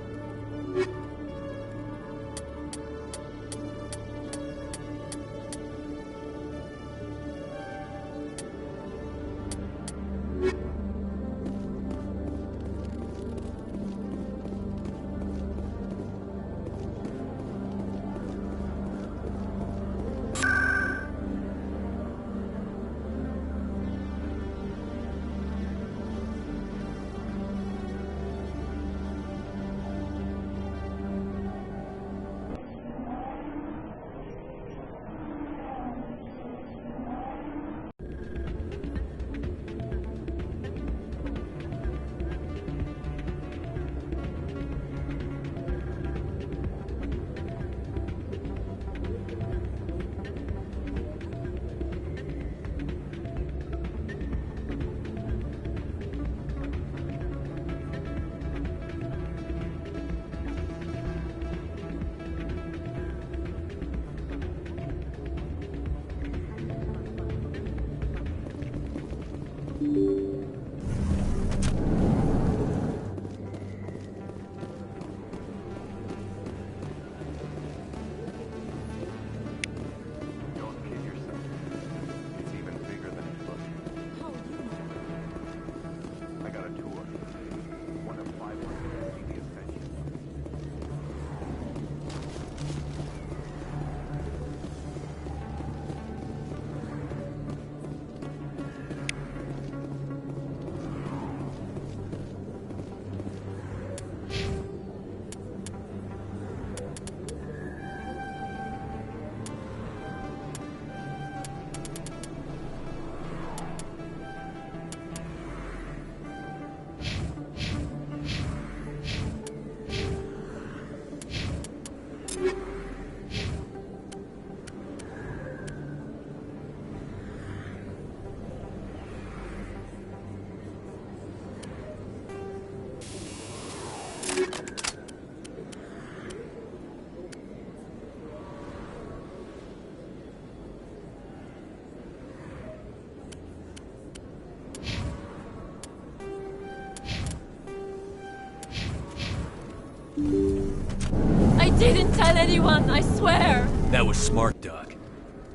I didn't tell anyone, I swear! That was smart, Doc.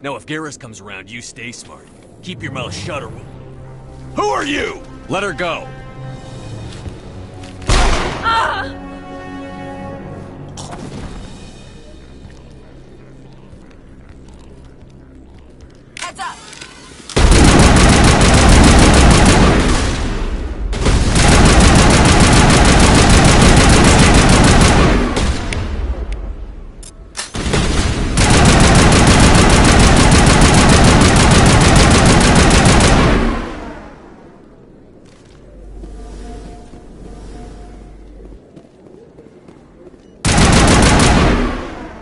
Now if Garrus comes around, you stay smart. Keep your mouth shut or we'll... Who are you? Let her go! Ah! Heads up!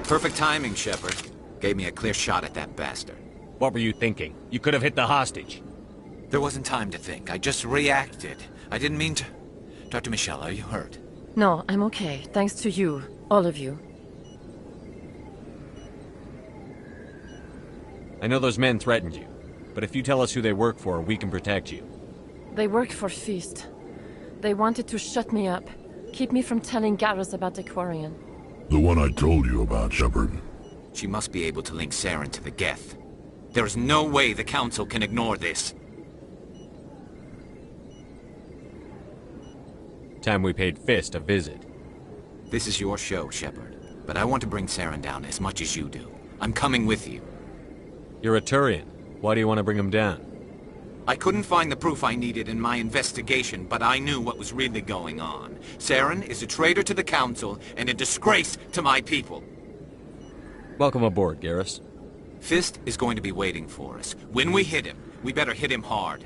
Perfect timing, Shepard. Gave me a clear shot at that bastard. What were you thinking? You could have hit the hostage. There wasn't time to think. I just reacted. I didn't mean to... Dr. Michelle, are you hurt? No, I'm okay. Thanks to you. All of you. I know those men threatened you, but if you tell us who they work for, we can protect you. They work for Feast. They wanted to shut me up. Keep me from telling Garrus about the Quarian. The one I told you about, Shepard. She must be able to link Saren to the Geth. There is no way the Council can ignore this. Time we paid Fist a visit. This is your show, Shepard. But I want to bring Saren down as much as you do. I'm coming with you. You're a Turian. Why do you want to bring him down? I couldn't find the proof I needed in my investigation, but I knew what was really going on. Saren is a traitor to the Council and a disgrace to my people. Welcome aboard, Garrus. Fist is going to be waiting for us. When we hit him, we better hit him hard.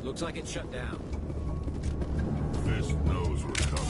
Looks like it's shut down. Fist knows we're coming.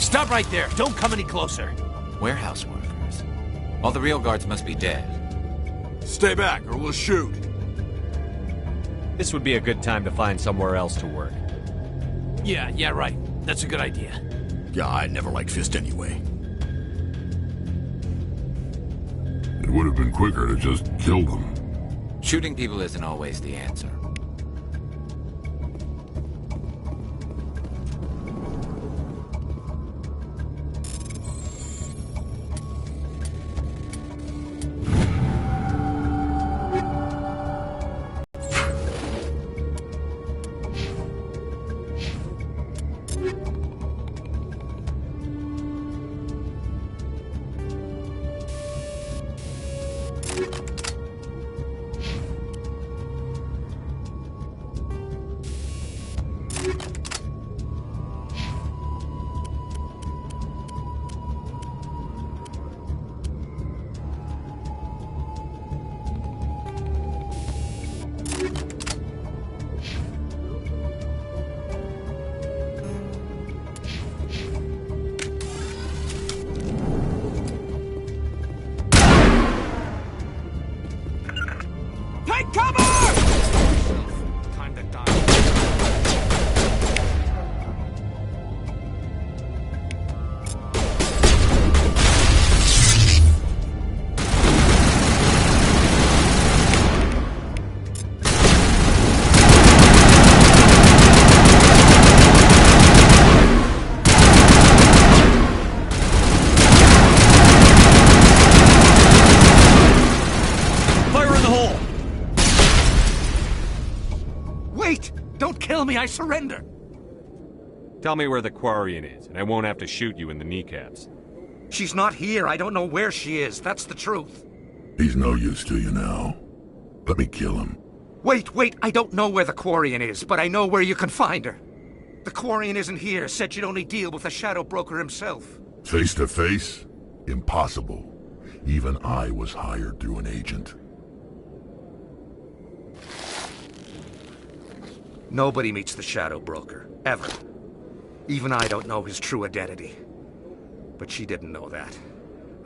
Stop right there. Don't come any closer. Warehouse workers. All the real guards must be dead. Stay back, or we'll shoot. This would be a good time to find somewhere else to work. Yeah, right. That's a good idea. Yeah, I never liked Fist anyway. It would have been quicker to just kill them. Shooting people isn't always the answer. me, I surrender. Tell me where the Quarian is, and I won't have to shoot you in the kneecaps. She's not here. I don't know where she is. That's the truth. He's no use to you now. Let me kill him. Wait. I don't know where the Quarian is, but I know where you can find her. The Quarian isn't here. Said she'd only deal with the Shadow Broker himself. Face to face? Impossible. Even I was hired through an agent. Nobody meets the Shadow Broker. Ever. Even I don't know his true identity. But she didn't know that.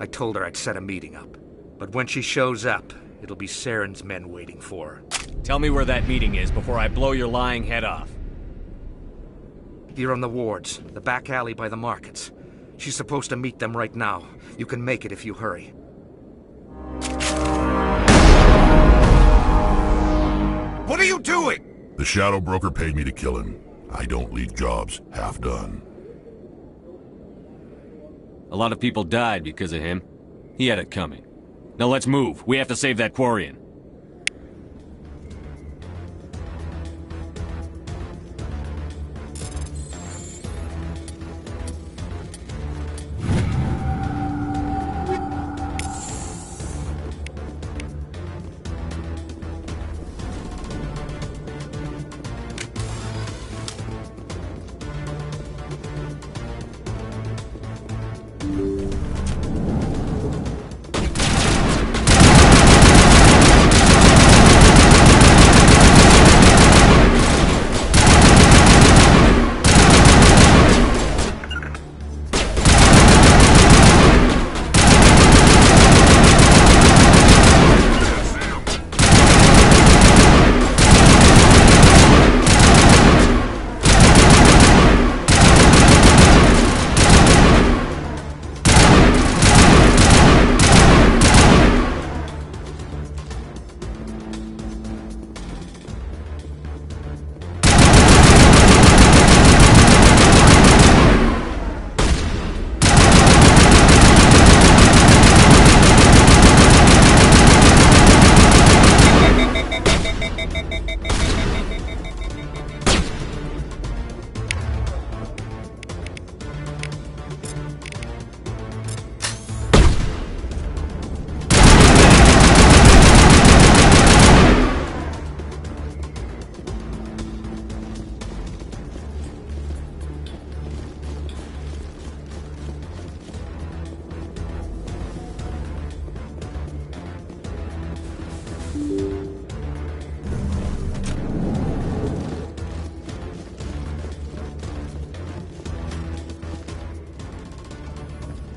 I told her I'd set a meeting up. But when she shows up, it'll be Saren's men waiting for her. Tell me where that meeting is before I blow your lying head off. Here on the wards, the back alley by the markets. She's supposed to meet them right now. You can make it if you hurry. What are you doing? The Shadow Broker paid me to kill him. I don't leave jobs half done. A lot of people died because of him. He had it coming. Now let's move. We have to save that Quarian.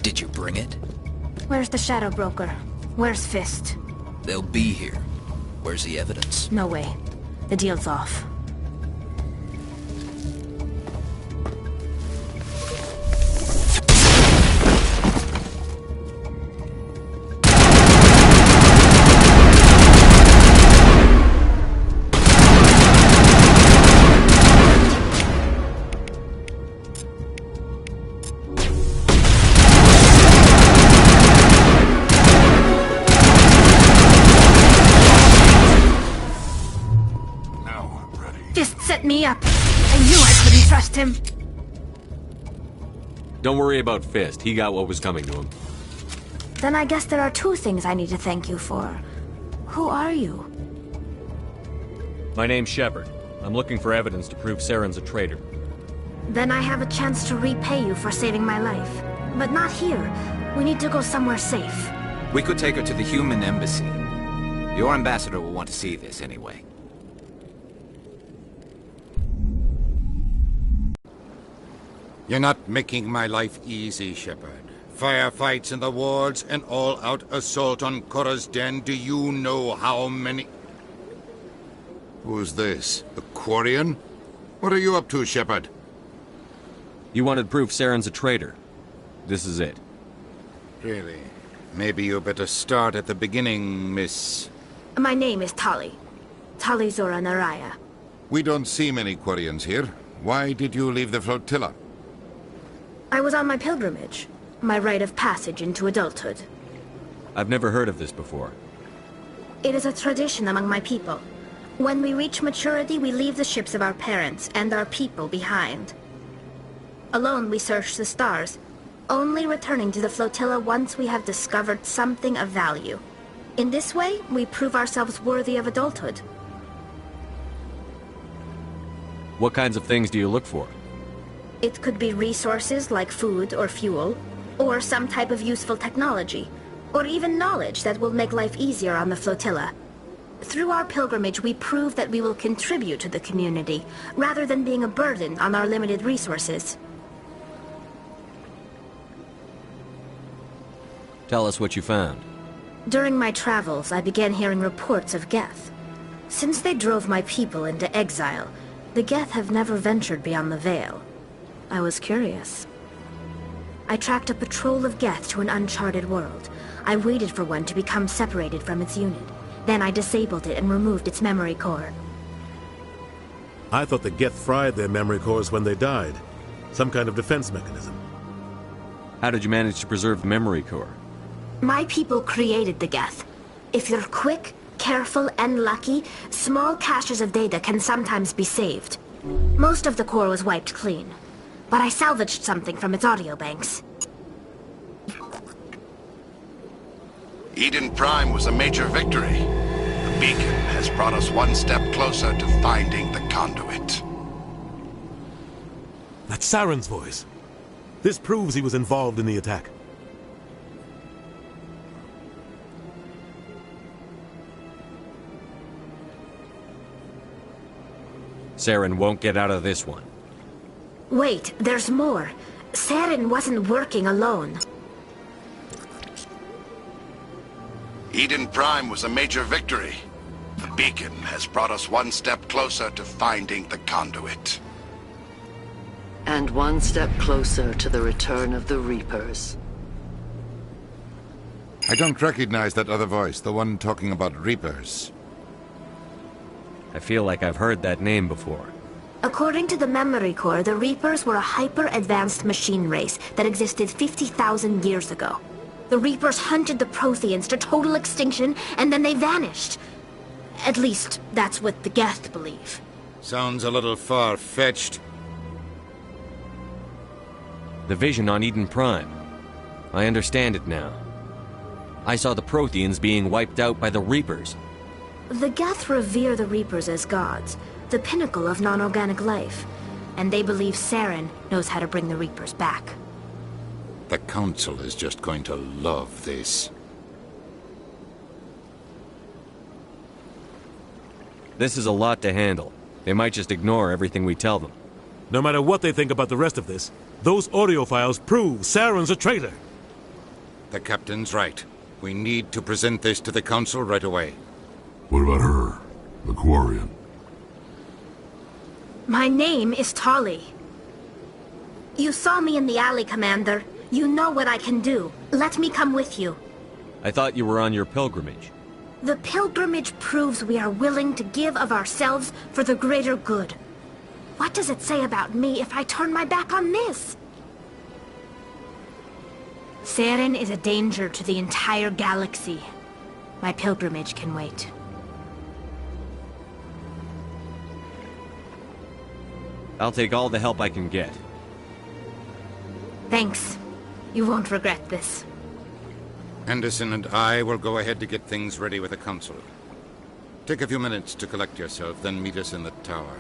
Did you bring it? Where's the Shadow Broker? Where's Fist? They'll be here. Where's the evidence? No way. The deal's off. Set me up. I knew I couldn't trust him. Don't worry about Fist. He got what was coming to him. Then I guess there are two things I need to thank you for. Who are you? My name's Shepard. I'm looking for evidence to prove Saren's a traitor. Then I have a chance to repay you for saving my life. But not here. We need to go somewhere safe. We could take her to the human embassy. Your ambassador will want to see this anyway. You're not making my life easy, Shepard. Firefights in the wards, an all-out assault on Korra's den. Do you know how many... Who's this? The Quarian? What are you up to, Shepard? You wanted proof Saren's a traitor. This is it. Really? Maybe you better start at the beginning, miss. My name is Tali. Tali'Zorah and Rayya. We don't see many Quarians here. Why did you leave the flotilla? I was on my pilgrimage. My rite of passage into adulthood. I've never heard of this before. It is a tradition among my people. When we reach maturity, we leave the ships of our parents and our people behind. Alone, we search the stars, only returning to the flotilla once we have discovered something of value. In this way, we prove ourselves worthy of adulthood. What kinds of things do you look for? It could be resources like food or fuel, or some type of useful technology, or even knowledge that will make life easier on the flotilla. Through our pilgrimage, we prove that we will contribute to the community, rather than being a burden on our limited resources. Tell us what you found. During my travels, I began hearing reports of Geth. Since they drove my people into exile, the Geth have never ventured beyond the Veil. I was curious. I tracked a patrol of Geth to an uncharted world. I waited for one to become separated from its unit. Then I disabled it and removed its memory core. I thought the Geth fried their memory cores when they died. Some kind of defense mechanism. How did you manage to preserve the memory core? My people created the Geth. If you're quick, careful, and lucky, small caches of data can sometimes be saved. Most of the core was wiped clean, but I salvaged something from its audio banks. Eden Prime was a major victory. The beacon has brought us one step closer to finding the conduit. That's Saren's voice. This proves he was involved in the attack. Saren won't get out of this one. Wait, there's more. Saren wasn't working alone. Eden Prime was a major victory. The beacon has brought us one step closer to finding the conduit. And one step closer to the return of the Reapers. I don't recognize that other voice, the one talking about Reapers. I feel like I've heard that name before. According to the memory core, the Reapers were a hyper-advanced machine race that existed 50,000 years ago. The Reapers hunted the Protheans to total extinction, and then they vanished. At least, that's what the Geth believe. Sounds a little far-fetched. The vision on Eden Prime. I understand it now. I saw the Protheans being wiped out by the Reapers. The Geth revere the Reapers as gods, the pinnacle of non-organic life, and they believe Saren knows how to bring the Reapers back. The Council is just going to love this. This is a lot to handle. They might just ignore everything we tell them. No matter what they think about the rest of this, those audio files prove Saren's a traitor. The Captain's right. We need to present this to the Council right away. What about her? The Quarian? My name is Tali. You saw me in the alley, Commander. You know what I can do. Let me come with you. I thought you were on your pilgrimage. The pilgrimage proves we are willing to give of ourselves for the greater good. What does it say about me if I turn my back on this? Saren is a danger to the entire galaxy. My pilgrimage can wait. I'll take all the help I can get. Thanks. You won't regret this. Anderson and I will go ahead to get things ready with the Council. Take a few minutes to collect yourself, then meet us in the tower.